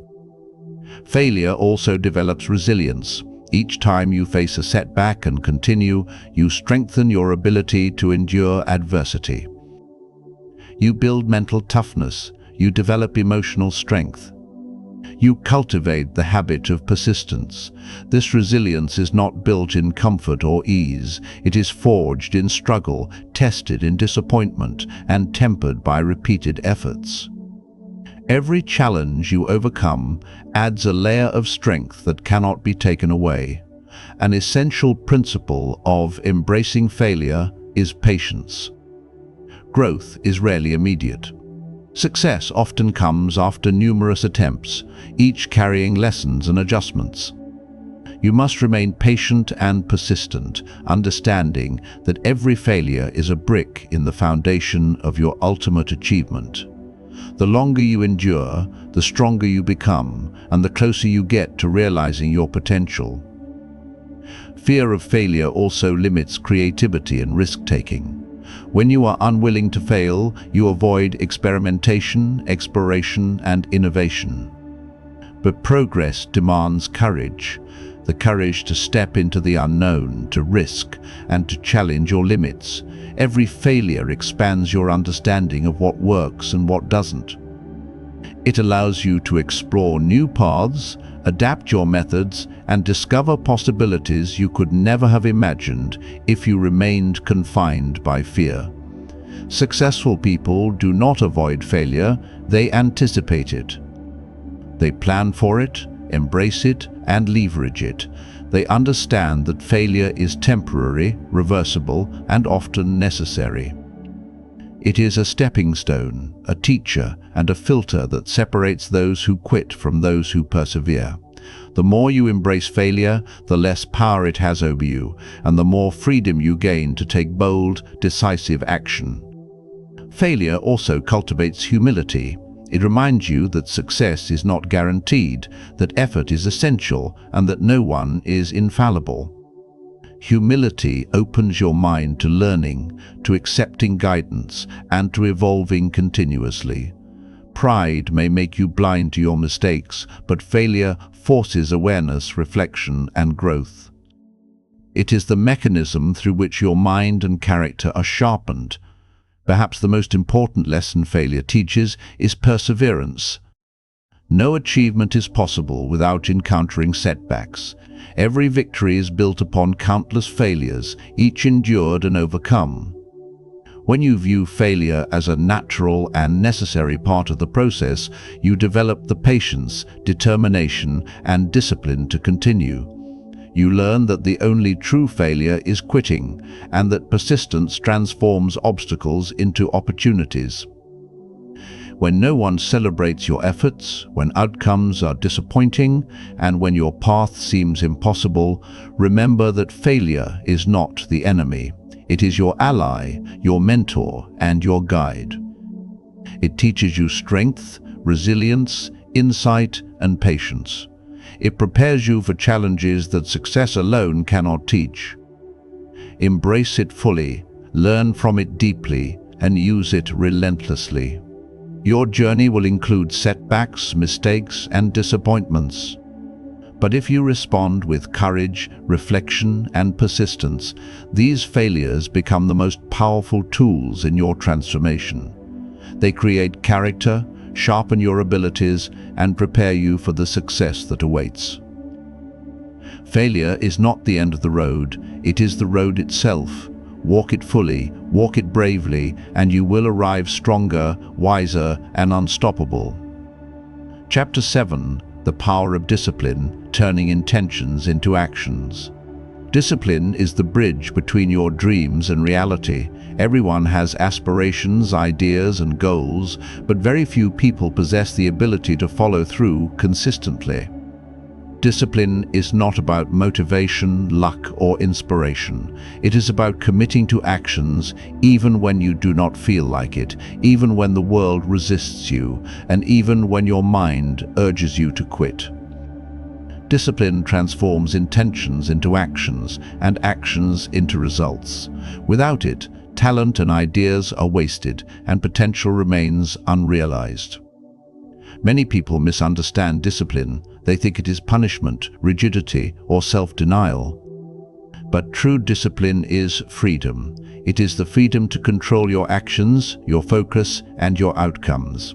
Failure also develops resilience. Each time you face a setback and continue, you strengthen your ability to endure adversity. You build mental toughness. You develop emotional strength. You cultivate the habit of persistence. This resilience is not built in comfort or ease. It is forged in struggle, tested in disappointment, and tempered by repeated efforts. Every challenge you overcome adds a layer of strength that cannot be taken away. An essential principle of embracing failure is patience. Growth is rarely immediate. Success often comes after numerous attempts, each carrying lessons and adjustments. You must remain patient and persistent, understanding that every failure is a brick in the foundation of your ultimate achievement. The longer you endure, the stronger you become, and the closer you get to realizing your potential. Fear of failure also limits creativity and risk-taking. When you are unwilling to fail, you avoid experimentation, exploration, and innovation. But progress demands courage, the courage to step into the unknown, to risk, and to challenge your limits. Every failure expands your understanding of what works and what doesn't. It allows you to explore new paths, adapt your methods, and discover possibilities you could never have imagined if you remained confined by fear. Successful people do not avoid failure, they anticipate it. They plan for it, embrace it, and leverage it. They understand that failure is temporary, reversible, and often necessary. It is a stepping stone, a teacher, and a filter that separates those who quit from those who persevere. The more you embrace failure, the less power it has over you, and the more freedom you gain to take bold, decisive action. Failure also cultivates humility. It reminds you that success is not guaranteed, that effort is essential, and that no one is infallible. Humility opens your mind to learning, to accepting guidance, and to evolving continuously. Pride may make you blind to your mistakes, but failure forces awareness, reflection, and growth. It is the mechanism through which your mind and character are sharpened. Perhaps the most important lesson failure teaches is perseverance. No achievement is possible without encountering setbacks. Every victory is built upon countless failures, each endured and overcome. When you view failure as a natural and necessary part of the process, you develop the patience, determination, and discipline to continue. You learn that the only true failure is quitting, and that persistence transforms obstacles into opportunities. When no one celebrates your efforts, when outcomes are disappointing, and when your path seems impossible, remember that failure is not the enemy. It is your ally, your mentor, and your guide. It teaches you strength, resilience, insight, and patience. It prepares you for challenges that success alone cannot teach. Embrace it fully, learn from it deeply, and use it relentlessly. Your journey will include setbacks, mistakes, and disappointments. But if you respond with courage, reflection, and persistence, these failures become the most powerful tools in your transformation. They create character, sharpen your abilities, and prepare you for the success that awaits. Failure is not the end of the road, it is the road itself. Walk it fully, walk it bravely, and you will arrive stronger, wiser, and unstoppable. Chapter 7: The Power of Discipline, Turning Intentions into Actions. Discipline is the bridge between your dreams and reality. Everyone has aspirations, ideas, and goals, but very few people possess the ability to follow through consistently. Discipline is not about motivation, luck, or inspiration. It is about committing to actions even when you do not feel like it, even when the world resists you, and even when your mind urges you to quit. Discipline transforms intentions into actions, and actions into results. Without it, talent and ideas are wasted, and potential remains unrealized. Many people misunderstand discipline. They think it is punishment, rigidity, or self-denial. But true discipline is freedom. It is the freedom to control your actions, your focus, and your outcomes.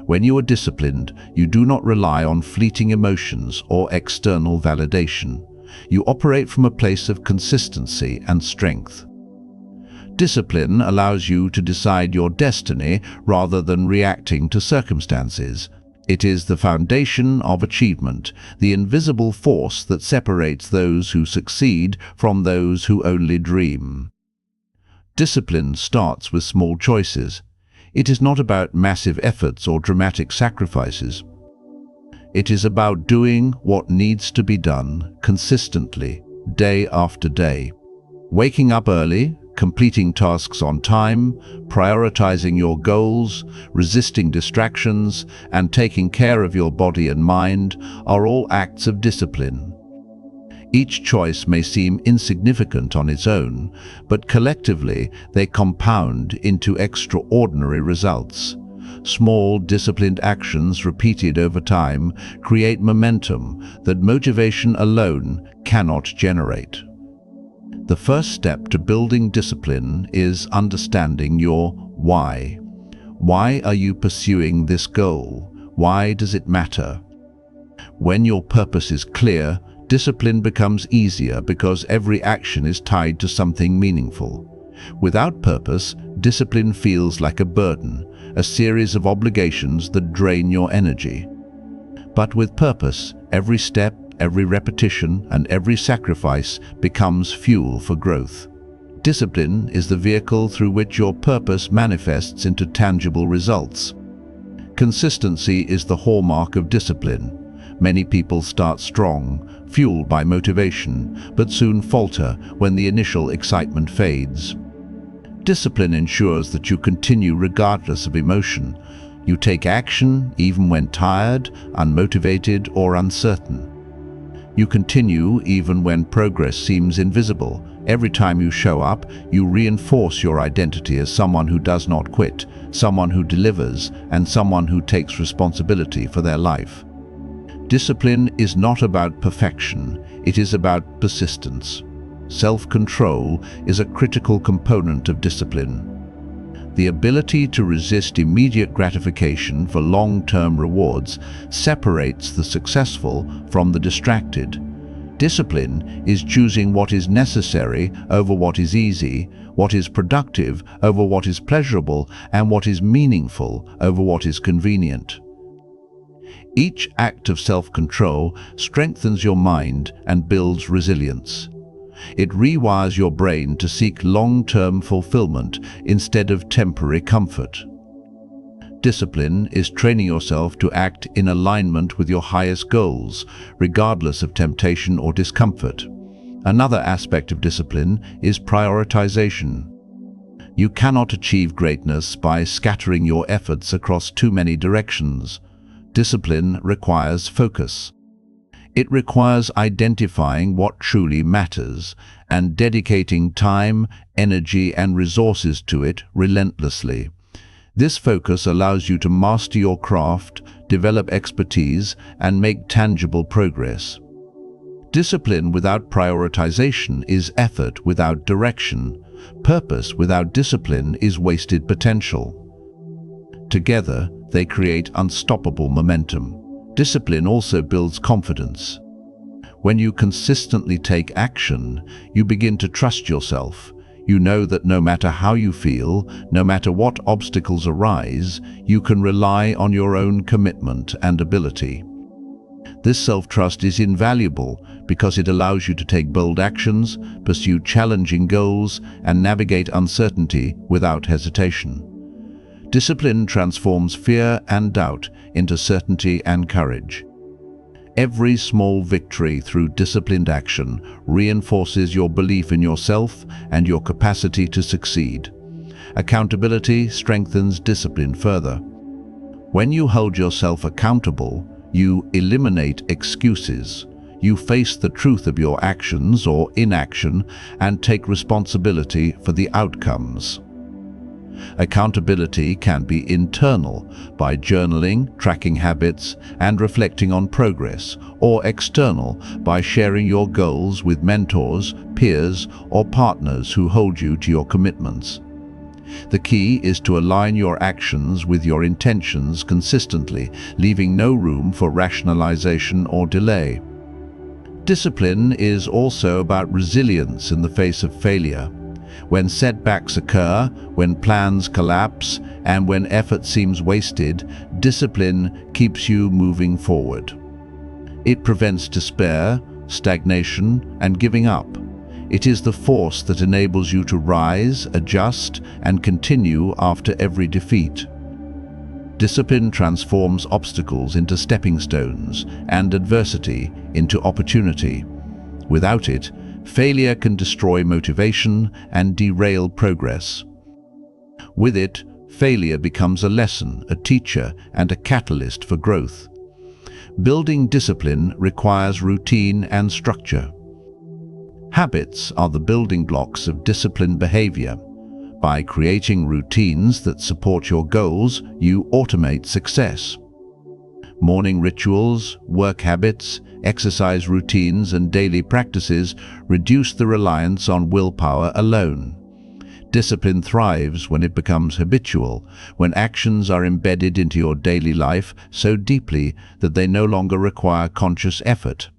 When you are disciplined, you do not rely on fleeting emotions or external validation. You operate from a place of consistency and strength. Discipline allows you to decide your destiny rather than reacting to circumstances. It is the foundation of achievement, the invisible force that separates those who succeed from those who only dream. Discipline starts with small choices. It is not about massive efforts or dramatic sacrifices. It is about doing what needs to be done consistently, day after day. Waking up early, completing tasks on time, prioritizing your goals, resisting distractions, and taking care of your body and mind are all acts of discipline. Each choice may seem insignificant on its own, but collectively they compound into extraordinary results. Small, disciplined actions repeated over time create momentum that motivation alone cannot generate. The first step to building discipline is understanding your why. Why are you pursuing this goal? Why does it matter? When your purpose is clear, discipline becomes easier because every action is tied to something meaningful. Without purpose, discipline feels like a burden, a series of obligations that drain your energy. But with purpose, every step, every repetition, and every sacrifice becomes fuel for growth. Discipline is the vehicle through which your purpose manifests into tangible results. Consistency is the hallmark of discipline. Many people start strong, fueled by motivation, but soon falter when the initial excitement fades. Discipline ensures that you continue regardless of emotion. You take action even when tired, unmotivated, or uncertain. You continue even when progress seems invisible. Every time you show up, you reinforce your identity as someone who does not quit, someone who delivers, and someone who takes responsibility for their life. Discipline is not about perfection, it is about persistence. Self-control is a critical component of discipline. The ability to resist immediate gratification for long-term rewards separates the successful from the distracted. Discipline is choosing what is necessary over what is easy, what is productive over what is pleasurable, and what is meaningful over what is convenient. Each act of self-control strengthens your mind and builds resilience. It rewires your brain to seek long-term fulfillment instead of temporary comfort. Discipline is training yourself to act in alignment with your highest goals, regardless of temptation or discomfort. Another aspect of discipline is prioritization. You cannot achieve greatness by scattering your efforts across too many directions. Discipline requires focus. It requires identifying what truly matters and dedicating time, energy, and resources to it relentlessly. This focus allows you to master your craft, develop expertise, and make tangible progress. Discipline without prioritization is effort without direction. Purpose without discipline is wasted potential. Together, they create unstoppable momentum. Discipline also builds confidence. When you consistently take action, you begin to trust yourself. You know that no matter how you feel, no matter what obstacles arise, you can rely on your own commitment and ability. This self-trust is invaluable because it allows you to take bold actions, pursue challenging goals, and navigate uncertainty without hesitation. Discipline transforms fear and doubt into certainty and courage. Every small victory through disciplined action reinforces your belief in yourself and your capacity to succeed. Accountability strengthens discipline further. When you hold yourself accountable, you eliminate excuses. You face the truth of your actions or inaction and take responsibility for the outcomes. Accountability can be internal by journaling, tracking habits, and reflecting on progress, or external by sharing your goals with mentors, peers, or partners who hold you to your commitments. The key is to align your actions with your intentions consistently, leaving no room for rationalization or delay. Discipline is also about resilience in the face of failure. When setbacks occur, when plans collapse, and when effort seems wasted, discipline keeps you moving forward. It prevents despair, stagnation, and giving up. It is the force that enables you to rise, adjust, and continue after every defeat. Discipline transforms obstacles into stepping stones and adversity into opportunity. Without it, failure can destroy motivation and derail progress. With it, failure becomes a lesson, a teacher, and a catalyst for growth. Building discipline requires routine and structure. Habits are the building blocks of disciplined behavior. By creating routines that support your goals, you automate success. Morning rituals, work habits, exercise routines, and daily practices reduce the reliance on willpower alone. Discipline thrives when it becomes habitual, when actions are embedded into your daily life so deeply that they no longer require conscious effort.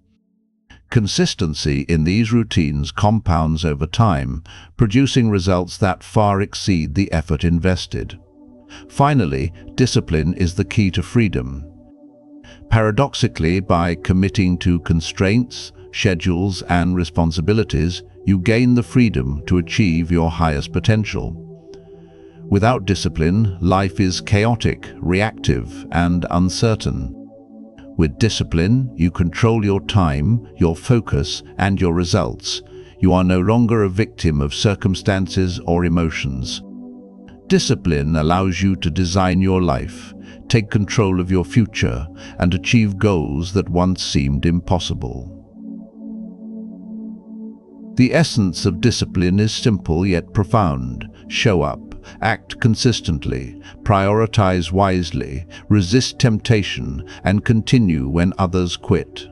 Consistency in these routines compounds over time, producing results that far exceed the effort invested. Finally, discipline is the key to freedom. Paradoxically, by committing to constraints, schedules, and responsibilities, you gain the freedom to achieve your highest potential. Without discipline, life is chaotic, reactive, and uncertain. With discipline, you control your time, your focus, and your results. You are no longer a victim of circumstances or emotions. Discipline allows you to design your life, take control of your future, and achieve goals that once seemed impossible. The essence of discipline is simple yet profound. Show up, act consistently, prioritize wisely, resist temptation, and continue when others quit.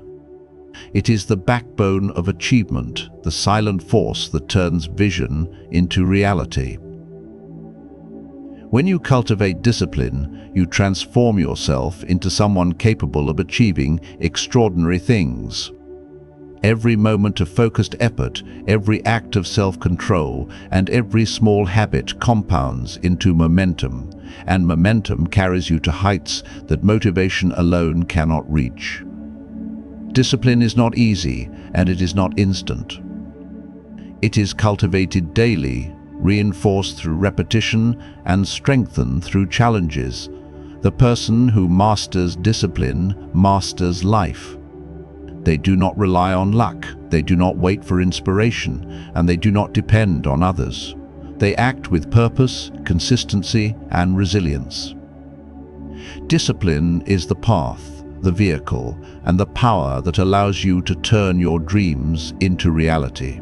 It is the backbone of achievement, the silent force that turns vision into reality. When you cultivate discipline, you transform yourself into someone capable of achieving extraordinary things. Every moment of focused effort, every act of self-control, and every small habit compounds into momentum, and momentum carries you to heights that motivation alone cannot reach. Discipline is not easy, and it is not instant. It is cultivated daily, reinforced through repetition, and strengthened through challenges. The person who masters discipline masters life. They do not rely on luck, they do not wait for inspiration, and they do not depend on others. They act with purpose, consistency, and resilience. Discipline is the path, the vehicle, and the power that allows you to turn your dreams into reality.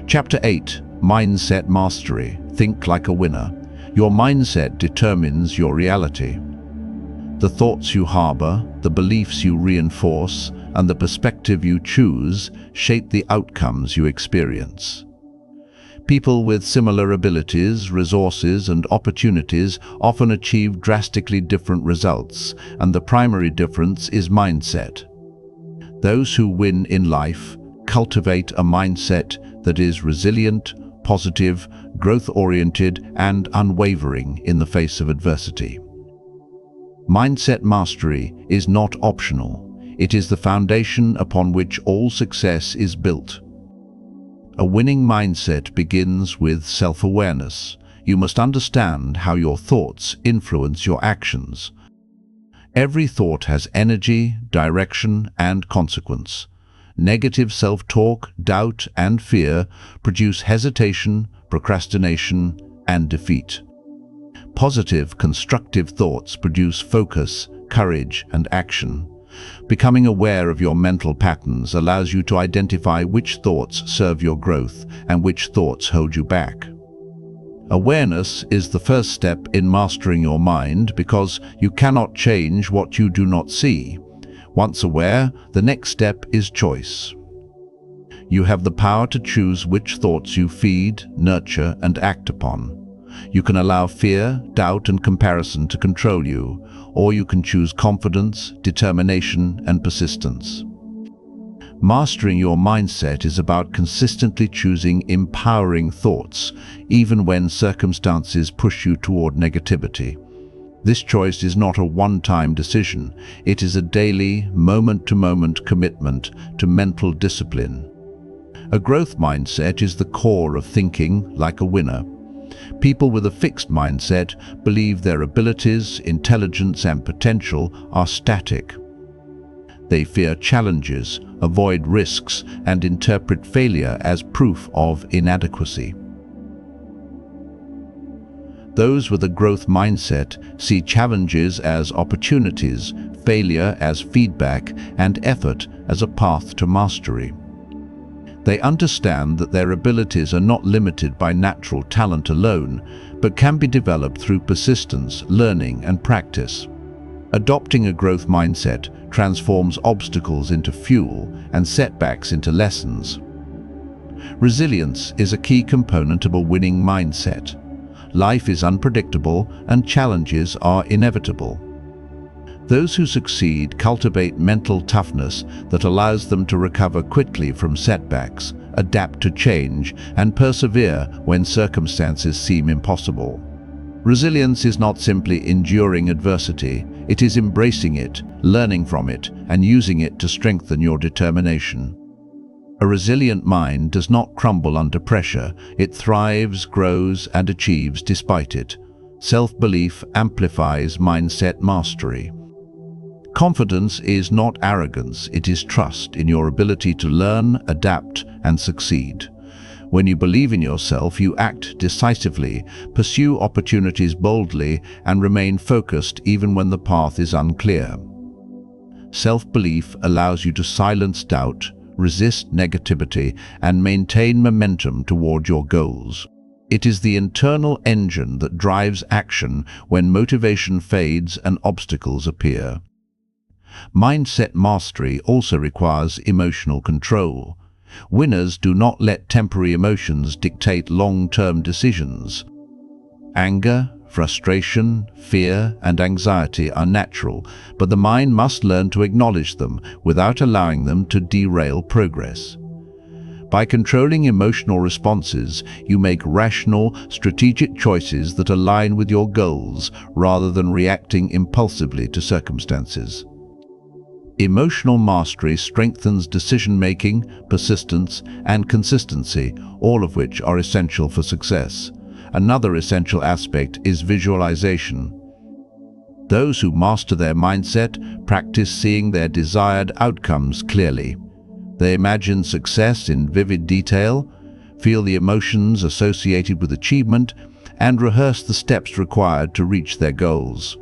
Chapter 8. Mindset Mastery. Think like a winner. Your mindset determines your reality. The thoughts you harbor, the beliefs you reinforce, and the perspective you choose shape the outcomes you experience. People with similar abilities, resources, and opportunities often achieve drastically different results, and the primary difference is mindset. Those who win in life cultivate a mindset that is resilient, positive, growth-oriented, and unwavering in the face of adversity. Mindset mastery is not optional. It is the foundation upon which all success is built. A winning mindset begins with self-awareness. You must understand how your thoughts influence your actions. Every thought has energy, direction, and consequence. Negative self-talk, doubt, and fear produce hesitation, procrastination, and defeat. Positive, constructive thoughts produce focus, courage, and action. Becoming aware of your mental patterns allows you to identify which thoughts serve your growth and which thoughts hold you back. Awareness is the first step in mastering your mind because you cannot change what you do not see. Once aware, the next step is choice. You have the power to choose which thoughts you feed, nurture, and act upon. You can allow fear, doubt, and comparison to control you, or you can choose confidence, determination, and persistence. Mastering your mindset is about consistently choosing empowering thoughts, even when circumstances push you toward negativity. This choice is not a one-time decision. It is a daily, moment-to-moment commitment to mental discipline. A growth mindset is the core of thinking like a winner. People with a fixed mindset believe their abilities, intelligence, and potential are static. They fear challenges, avoid risks, and interpret failure as proof of inadequacy. Those with a growth mindset see challenges as opportunities, failure as feedback, and effort as a path to mastery. They understand that their abilities are not limited by natural talent alone, but can be developed through persistence, learning, and practice. Adopting a growth mindset transforms obstacles into fuel and setbacks into lessons. Resilience is a key component of a winning mindset. Life is unpredictable and challenges are inevitable. Those who succeed cultivate mental toughness that allows them to recover quickly from setbacks, adapt to change, and persevere when circumstances seem impossible. Resilience is not simply enduring adversity, It is embracing it, learning from it, and using it to strengthen your determination. A resilient mind does not crumble under pressure. It thrives, grows, and achieves despite it. Self-belief amplifies mindset mastery. Confidence is not arrogance, it is trust in your ability to learn, adapt, and succeed. When you believe in yourself, you act decisively, pursue opportunities boldly, and remain focused even when the path is unclear. Self-belief allows you to silence doubt, resist negativity, and maintain momentum toward your goals. It is the internal engine that drives action when motivation fades and obstacles appear. Mindset mastery also requires emotional control. Winners do not let temporary emotions dictate long-term decisions. Anger, frustration, fear, and anxiety are natural, but the mind must learn to acknowledge them without allowing them to derail progress. By controlling emotional responses, you make rational, strategic choices that align with your goals rather than reacting impulsively to circumstances. Emotional mastery strengthens decision-making, persistence, and consistency, all of which are essential for success. Another essential aspect is visualization. Those who master their mindset practice seeing their desired outcomes clearly. They imagine success in vivid detail, feel the emotions associated with achievement, and rehearse the steps required to reach their goals.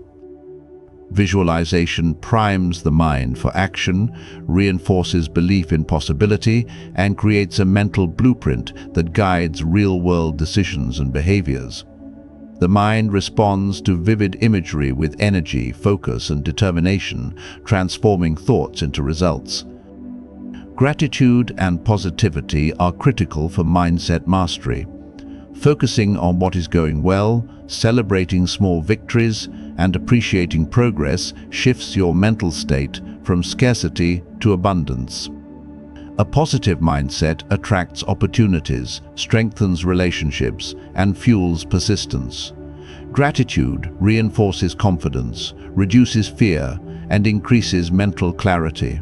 Visualization primes the mind for action, reinforces belief in possibility, and creates a mental blueprint that guides real-world decisions and behaviors. The mind responds to vivid imagery with energy, focus, and determination, transforming thoughts into results. Gratitude and positivity are critical for mindset mastery. Focusing on what is going well, celebrating small victories, and appreciating progress shifts your mental state from scarcity to abundance. A positive mindset attracts opportunities, strengthens relationships, and fuels persistence. Gratitude reinforces confidence, reduces fear, and increases mental clarity.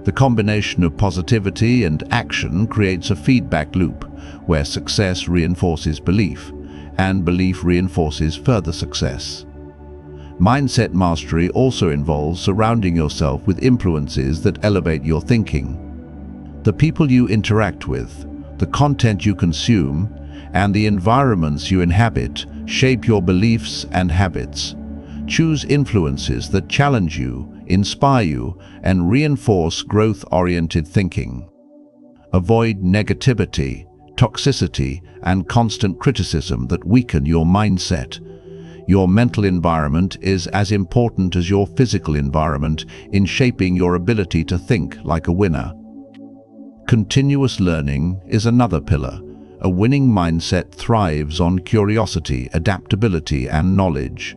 The combination of positivity and action creates a feedback loop where success reinforces belief, and belief reinforces further success. Mindset mastery also involves surrounding yourself with influences that elevate your thinking. The people you interact with, the content you consume, and the environments you inhabit shape your beliefs and habits. Choose influences that challenge you, inspire you, and reinforce growth-oriented thinking. Avoid negativity, toxicity, and constant criticism that weaken your mindset. Your mental environment is as important as your physical environment in shaping your ability to think like a winner. Continuous learning is another pillar. A winning mindset thrives on curiosity, adaptability, and knowledge.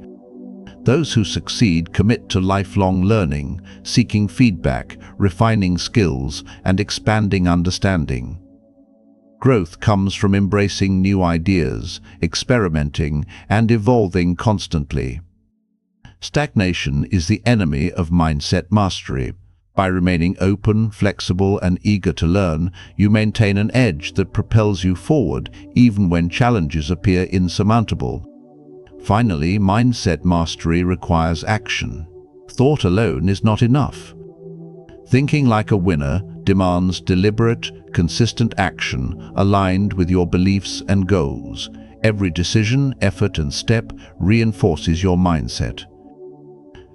Those who succeed commit to lifelong learning, seeking feedback, refining skills, and expanding understanding. Growth comes from embracing new ideas, experimenting, and evolving constantly. Stagnation is the enemy of mindset mastery. By remaining open, flexible, and eager to learn, you maintain an edge that propels you forward even when challenges appear insurmountable. Finally, mindset mastery requires action. Thought alone is not enough. Thinking like a winner demands deliberate, consistent action aligned with your beliefs and goals. Every decision, effort, and step reinforces your mindset.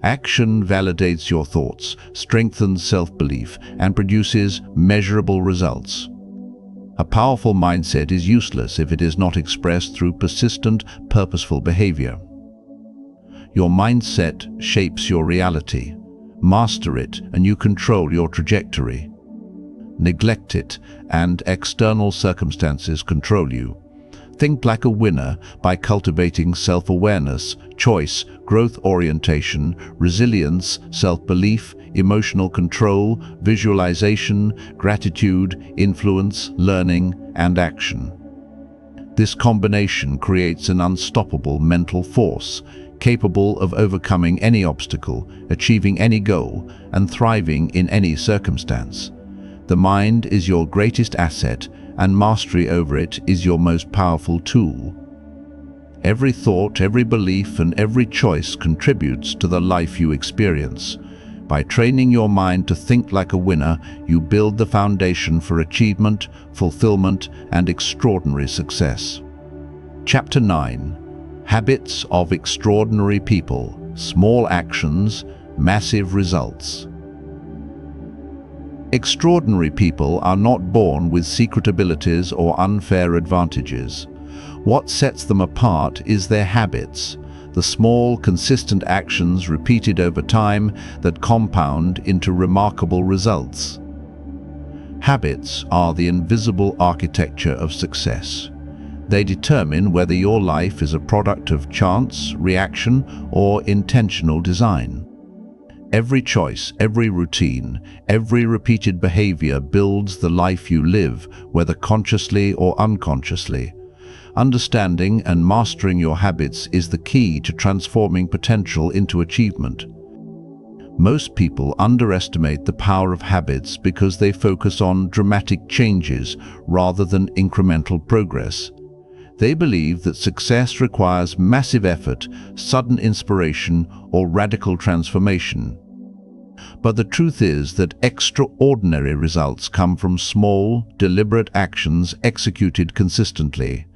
Action validates your thoughts, strengthens self-belief, and produces measurable results. A powerful mindset is useless if it is not expressed through persistent, purposeful behavior. Your mindset shapes your reality. Master it, and you control your trajectory. Neglect it, and external circumstances control you. Think like a winner by cultivating self-awareness, choice, growth orientation, resilience, self-belief, emotional control, visualization, gratitude, influence, learning, and action. This combination creates an unstoppable mental force, capable of overcoming any obstacle, achieving any goal, and thriving in any circumstance. The mind is your greatest asset, and mastery over it is your most powerful tool. Every thought, every belief, and every choice contributes to the life you experience. By training your mind to think like a winner, you build the foundation for achievement, fulfillment, and extraordinary success. Chapter 9. Habits of Extraordinary People. Small actions, massive results. Extraordinary people are not born with secret abilities or unfair advantages. What sets them apart is their habits, the small, consistent actions repeated over time that compound into remarkable results. Habits are the invisible architecture of success. They determine whether your life is a product of chance, reaction, or intentional design. Every choice, every routine, every repeated behavior builds the life you live, whether consciously or unconsciously. Understanding and mastering your habits is the key to transforming potential into achievement. Most people underestimate the power of habits because they focus on dramatic changes rather than incremental progress. They believe that success requires massive effort, sudden inspiration, or radical transformation. But the truth is that extraordinary results come from small, deliberate actions executed consistently.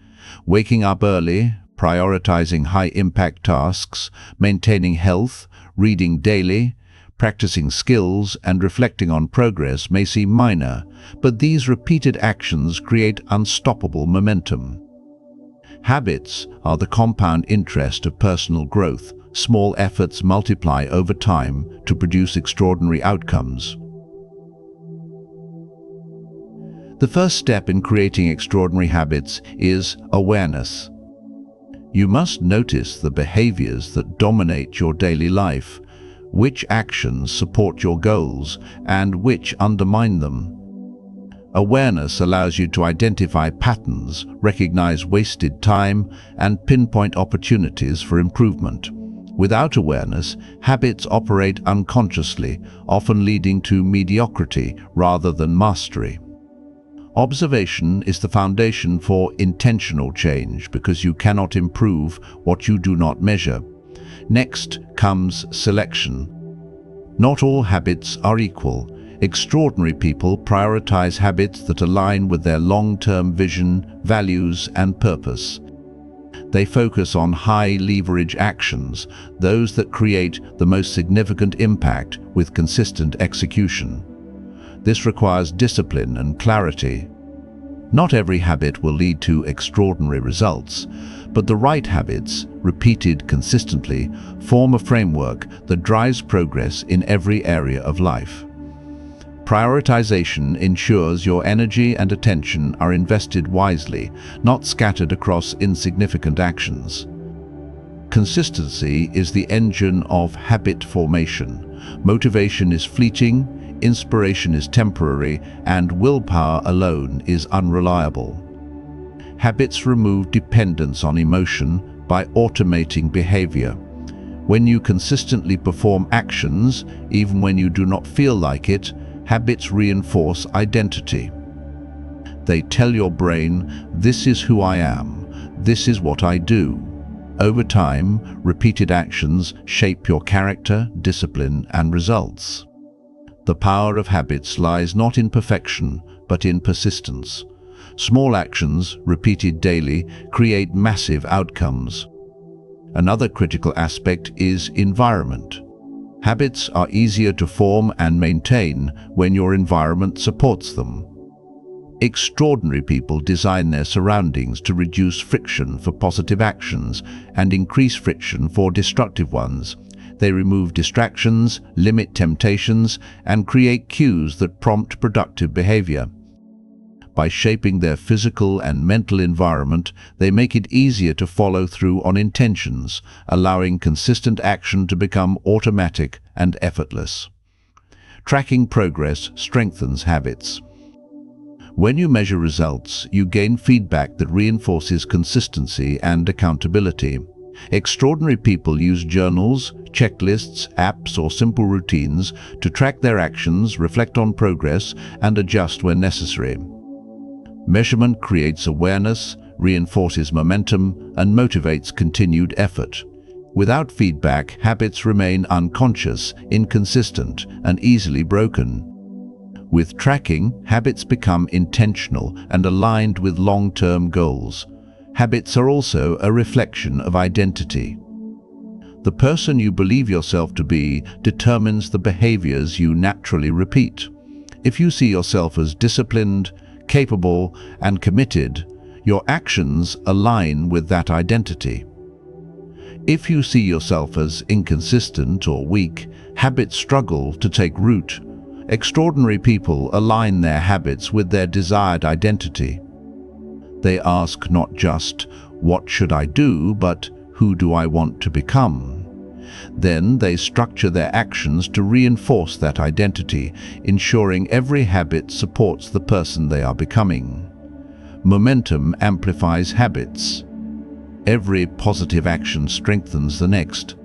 Waking up early, prioritizing high-impact tasks, maintaining health, reading daily, practicing skills, and reflecting on progress may seem minor, but these repeated actions create unstoppable momentum. Habits are the compound interest of personal growth. Small efforts multiply over time to produce extraordinary outcomes. The first step in creating extraordinary habits is awareness. You must notice the behaviors that dominate your daily life, which actions support your goals, and which undermine them. Awareness allows you to identify patterns, recognize wasted time, and pinpoint opportunities for improvement. Without awareness, habits operate unconsciously, often leading to mediocrity rather than mastery. Observation is the foundation for intentional change because you cannot improve what you do not measure. Next comes selection. Not all habits are equal. Extraordinary people prioritize habits that align with their long-term vision, values, and purpose. They focus on high-leverage actions, those that create the most significant impact with consistent execution. This requires discipline and clarity. Not every habit will lead to extraordinary results, but the right habits, repeated consistently, form a framework that drives progress in every area of life. Prioritization ensures your energy and attention are invested wisely, not scattered across insignificant actions. Consistency is the engine of habit formation. Motivation is fleeting, inspiration is temporary, and willpower alone is unreliable. Habits remove dependence on emotion by automating behavior. When you consistently perform actions, even when you do not feel like it, habits reinforce identity. They tell your brain, "This is who I am, this is what I do." Over time, repeated actions shape your character, discipline, and results. The power of habits lies not in perfection, but in persistence. Small actions, repeated daily, create massive outcomes. Another critical aspect is environment. Habits are easier to form and maintain when your environment supports them. Extraordinary people design their surroundings to reduce friction for positive actions and increase friction for destructive ones. They remove distractions, limit temptations, and create cues that prompt productive behavior. By shaping their physical and mental environment, they make it easier to follow through on intentions, allowing consistent action to become automatic and effortless. Tracking progress strengthens habits. When you measure results, you gain feedback that reinforces consistency and accountability. Extraordinary people use journals, checklists, apps, or simple routines to track their actions, reflect on progress, and adjust when necessary. Measurement creates awareness, reinforces momentum, and motivates continued effort. Without feedback, habits remain unconscious, inconsistent, and easily broken. With tracking, habits become intentional and aligned with long-term goals. Habits are also a reflection of identity. The person you believe yourself to be determines the behaviors you naturally repeat. If you see yourself as disciplined, capable, and committed, your actions align with that identity. If you see yourself as inconsistent or weak, habits struggle to take root. Extraordinary people align their habits with their desired identity. They ask not just, "What should I do?" but "Who do I want to become?" Then they structure their actions to reinforce that identity, ensuring every habit supports the person they are becoming. Momentum amplifies habits. Every positive action strengthens the next.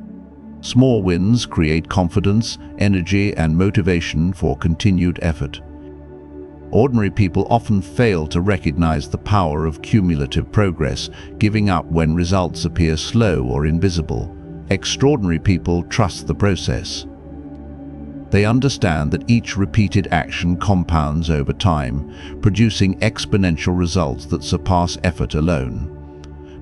Small wins create confidence, energy, and motivation for continued effort. Ordinary people often fail to recognize the power of cumulative progress, giving up when results appear slow or invisible. Extraordinary people trust the process. They understand that each repeated action compounds over time, producing exponential results that surpass effort alone.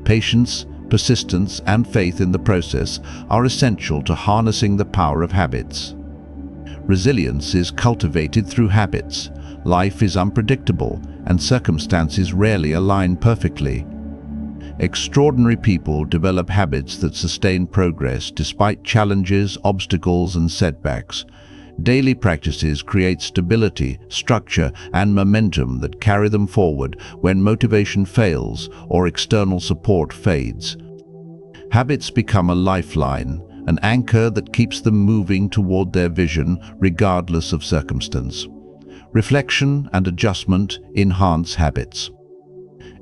Patience, persistence, and faith in the process are essential to harnessing the power of habits. Resilience is cultivated through habits. Life is unpredictable, and circumstances rarely align perfectly. Extraordinary people develop habits that sustain progress despite challenges, obstacles, and setbacks. Daily practices create stability, structure, and momentum that carry them forward when motivation fails or external support fades. Habits become a lifeline, an anchor that keeps them moving toward their vision regardless of circumstance. Reflection and adjustment enhance habits.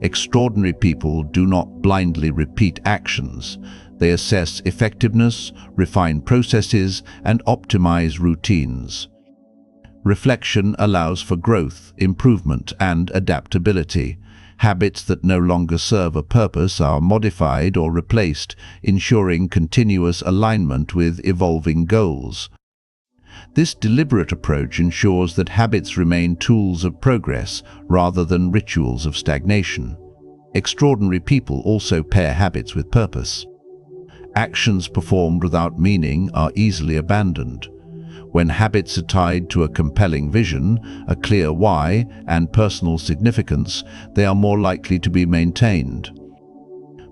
Extraordinary people do not blindly repeat actions. They assess effectiveness, refine processes, and optimize routines. Reflection allows for growth, improvement, and adaptability. Habits that no longer serve a purpose are modified or replaced, ensuring continuous alignment with evolving goals. This deliberate approach ensures that habits remain tools of progress rather than rituals of stagnation. Extraordinary people also pair habits with purpose. Actions performed without meaning are easily abandoned. When habits are tied to a compelling vision, a clear why, and personal significance, they are more likely to be maintained.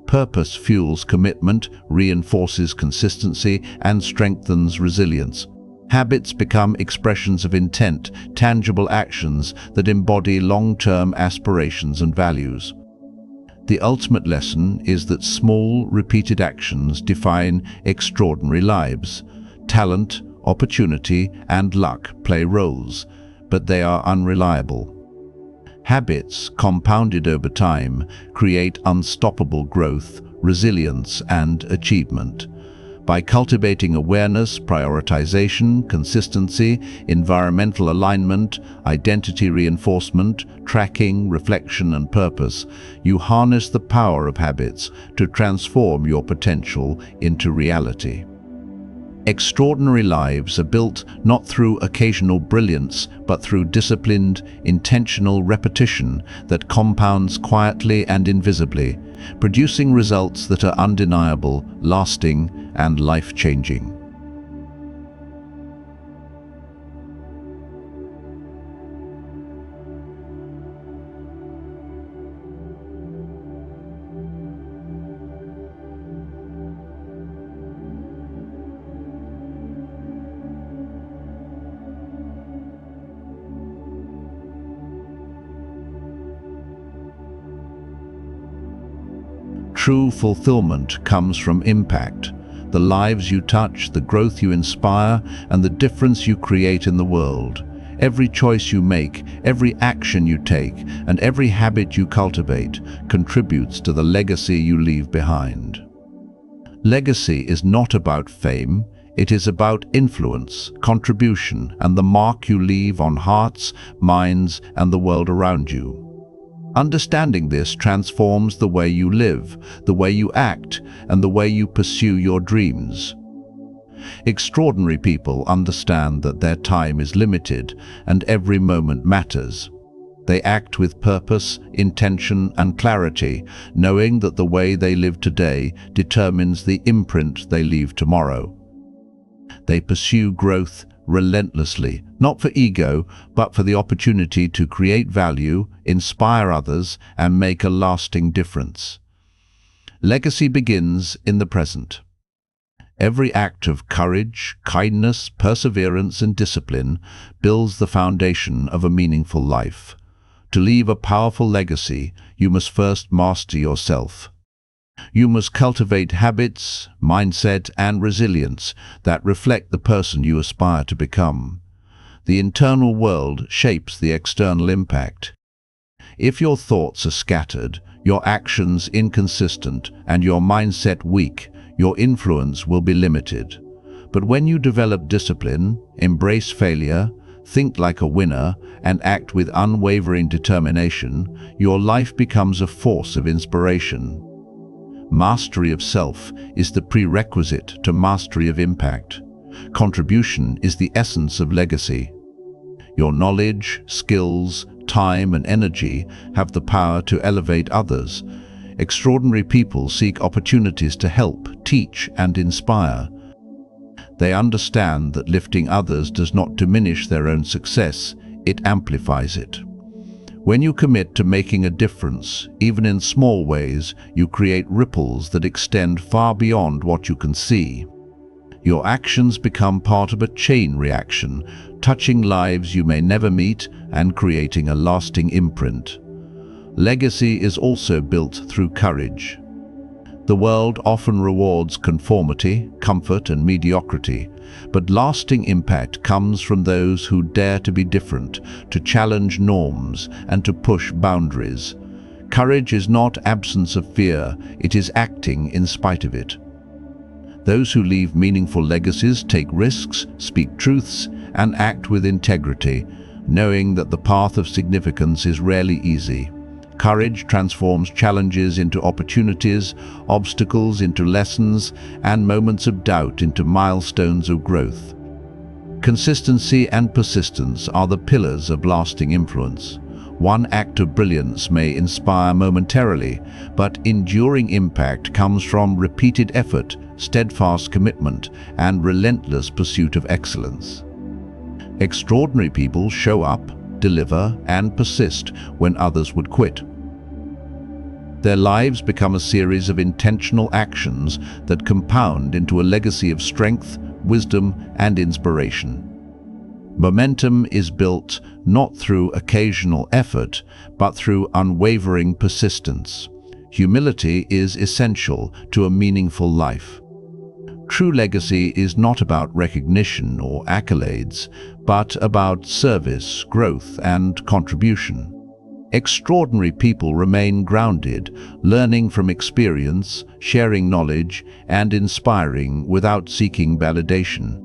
Purpose fuels commitment, reinforces consistency, and strengthens resilience. Habits become expressions of intent, tangible actions that embody long-term aspirations and values. The ultimate lesson is that small, repeated actions define extraordinary lives. Talent, opportunity, and luck play roles, but they are unreliable. Habits, compounded over time, create unstoppable growth, resilience, and achievement. By cultivating awareness, prioritization, consistency, environmental alignment, identity reinforcement, tracking, reflection, and purpose, you harness the power of habits to transform your potential into reality. Extraordinary lives are built not through occasional brilliance, but through disciplined, intentional repetition that compounds quietly and invisibly, producing results that are undeniable, lasting, and life-changing. True fulfillment comes from impact. The lives you touch, the growth you inspire, and the difference you create in the world. Every choice you make, every action you take, and every habit you cultivate contributes to the legacy you leave behind. Legacy is not about fame, it is about influence, contribution, and the mark you leave on hearts, minds, and the world around you. Understanding this transforms the way you live, the way you act, and the way you pursue your dreams. Extraordinary people understand that their time is limited and every moment matters. They act with purpose, intention, and clarity, knowing that the way they live today determines the imprint they leave tomorrow. They pursue growth relentlessly, not for ego, but for the opportunity to create value, inspire others, and make a lasting difference. Legacy begins in the present. Every act of courage, kindness, perseverance, and discipline builds the foundation of a meaningful life. To leave a powerful legacy, you must first master yourself. You must cultivate habits, mindset, and resilience that reflect the person you aspire to become. The internal world shapes the external impact. If your thoughts are scattered, your actions inconsistent, and your mindset weak, your influence will be limited. But when you develop discipline, embrace failure, think like a winner, and act with unwavering determination, your life becomes a force of inspiration. Mastery of self is the prerequisite to mastery of impact. Contribution is the essence of legacy. Your knowledge, skills, time, and energy have the power to elevate others. Extraordinary people seek opportunities to help, teach, and inspire. They understand that lifting others does not diminish their own success, it amplifies it. When you commit to making a difference, even in small ways, you create ripples that extend far beyond what you can see. Your actions become part of a chain reaction, touching lives you may never meet and creating a lasting imprint. Legacy is also built through courage. The world often rewards conformity, comfort, and mediocrity, but lasting impact comes from those who dare to be different, to challenge norms, and to push boundaries. Courage is not absence of fear, it is acting in spite of it. Those who leave meaningful legacies take risks, speak truths, and act with integrity, knowing that the path of significance is rarely easy. Courage transforms challenges into opportunities, obstacles into lessons, and moments of doubt into milestones of growth. Consistency and persistence are the pillars of lasting influence. One act of brilliance may inspire momentarily, but enduring impact comes from repeated effort, steadfast commitment, and relentless pursuit of excellence. Extraordinary people show up, deliver, and persist when others would quit. Their lives become a series of intentional actions that compound into a legacy of strength, wisdom, and inspiration. Momentum is built not through occasional effort, but through unwavering persistence. Humility is essential to a meaningful life. True legacy is not about recognition or accolades, but about service, growth, and contribution. Extraordinary people remain grounded, learning from experience, sharing knowledge, and inspiring without seeking validation.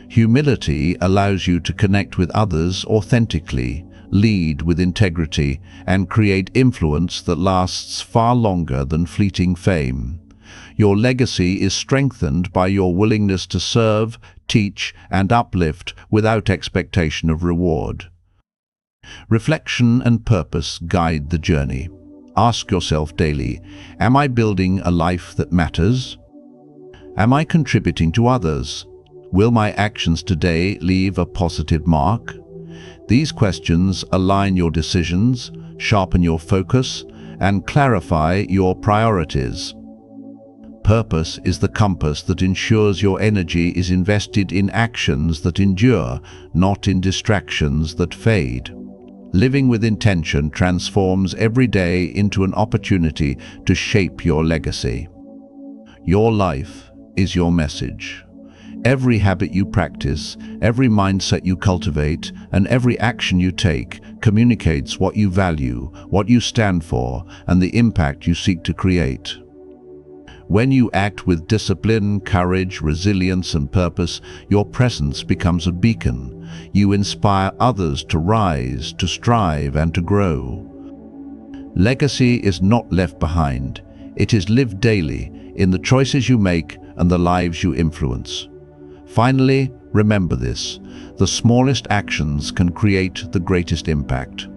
Humility allows you to connect with others authentically, lead with integrity, and create influence that lasts far longer than fleeting fame. Your legacy is strengthened by your willingness to serve, teach, and uplift without expectation of reward. Reflection and purpose guide the journey. Ask yourself daily, am I building a life that matters? Am I contributing to others? Will my actions today leave a positive mark? These questions align your decisions, sharpen your focus, and clarify your priorities. Purpose is the compass that ensures your energy is invested in actions that endure, not in distractions that fade. Living with intention transforms every day into an opportunity to shape your legacy. Your life is your message. Every habit you practice, every mindset you cultivate, and every action you take communicates what you value, what you stand for, and the impact you seek to create. When you act with discipline, courage, resilience, and purpose, your presence becomes a beacon. You inspire others to rise, to strive, and to grow. Legacy is not left behind. It is lived daily in the choices you make and the lives you influence. Finally, remember this: the smallest actions can create the greatest impact.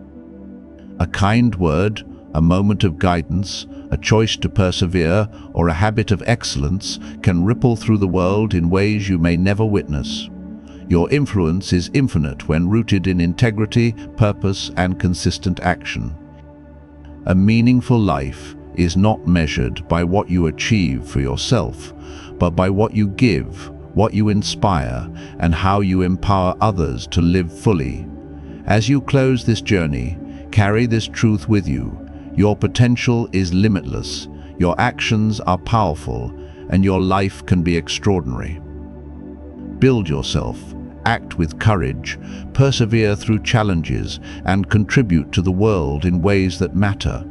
A kind word, a moment of guidance, a choice to persevere, or a habit of excellence can ripple through the world in ways you may never witness. Your influence is infinite when rooted in integrity, purpose, and consistent action. A meaningful life is not measured by what you achieve for yourself, but by what you give, what you inspire, and how you empower others to live fully. As you close this journey, carry this truth with you: your potential is limitless, your actions are powerful, and your life can be extraordinary. Build yourself, act with courage, persevere through challenges, and contribute to the world in ways that matter.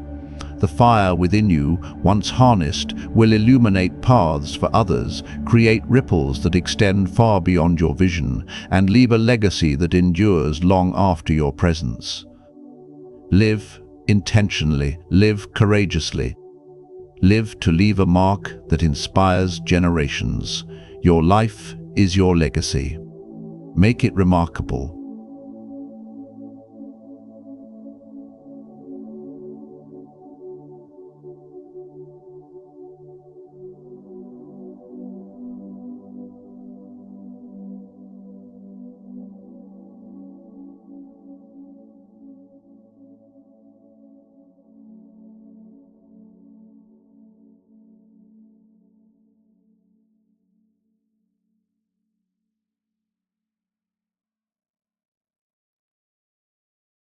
The fire within you, once harnessed, will illuminate paths for others, create ripples that extend far beyond your vision, and leave a legacy that endures long after your presence. Live intentionally, live courageously. Live to leave a mark that inspires generations. Your life is your legacy. Make it remarkable.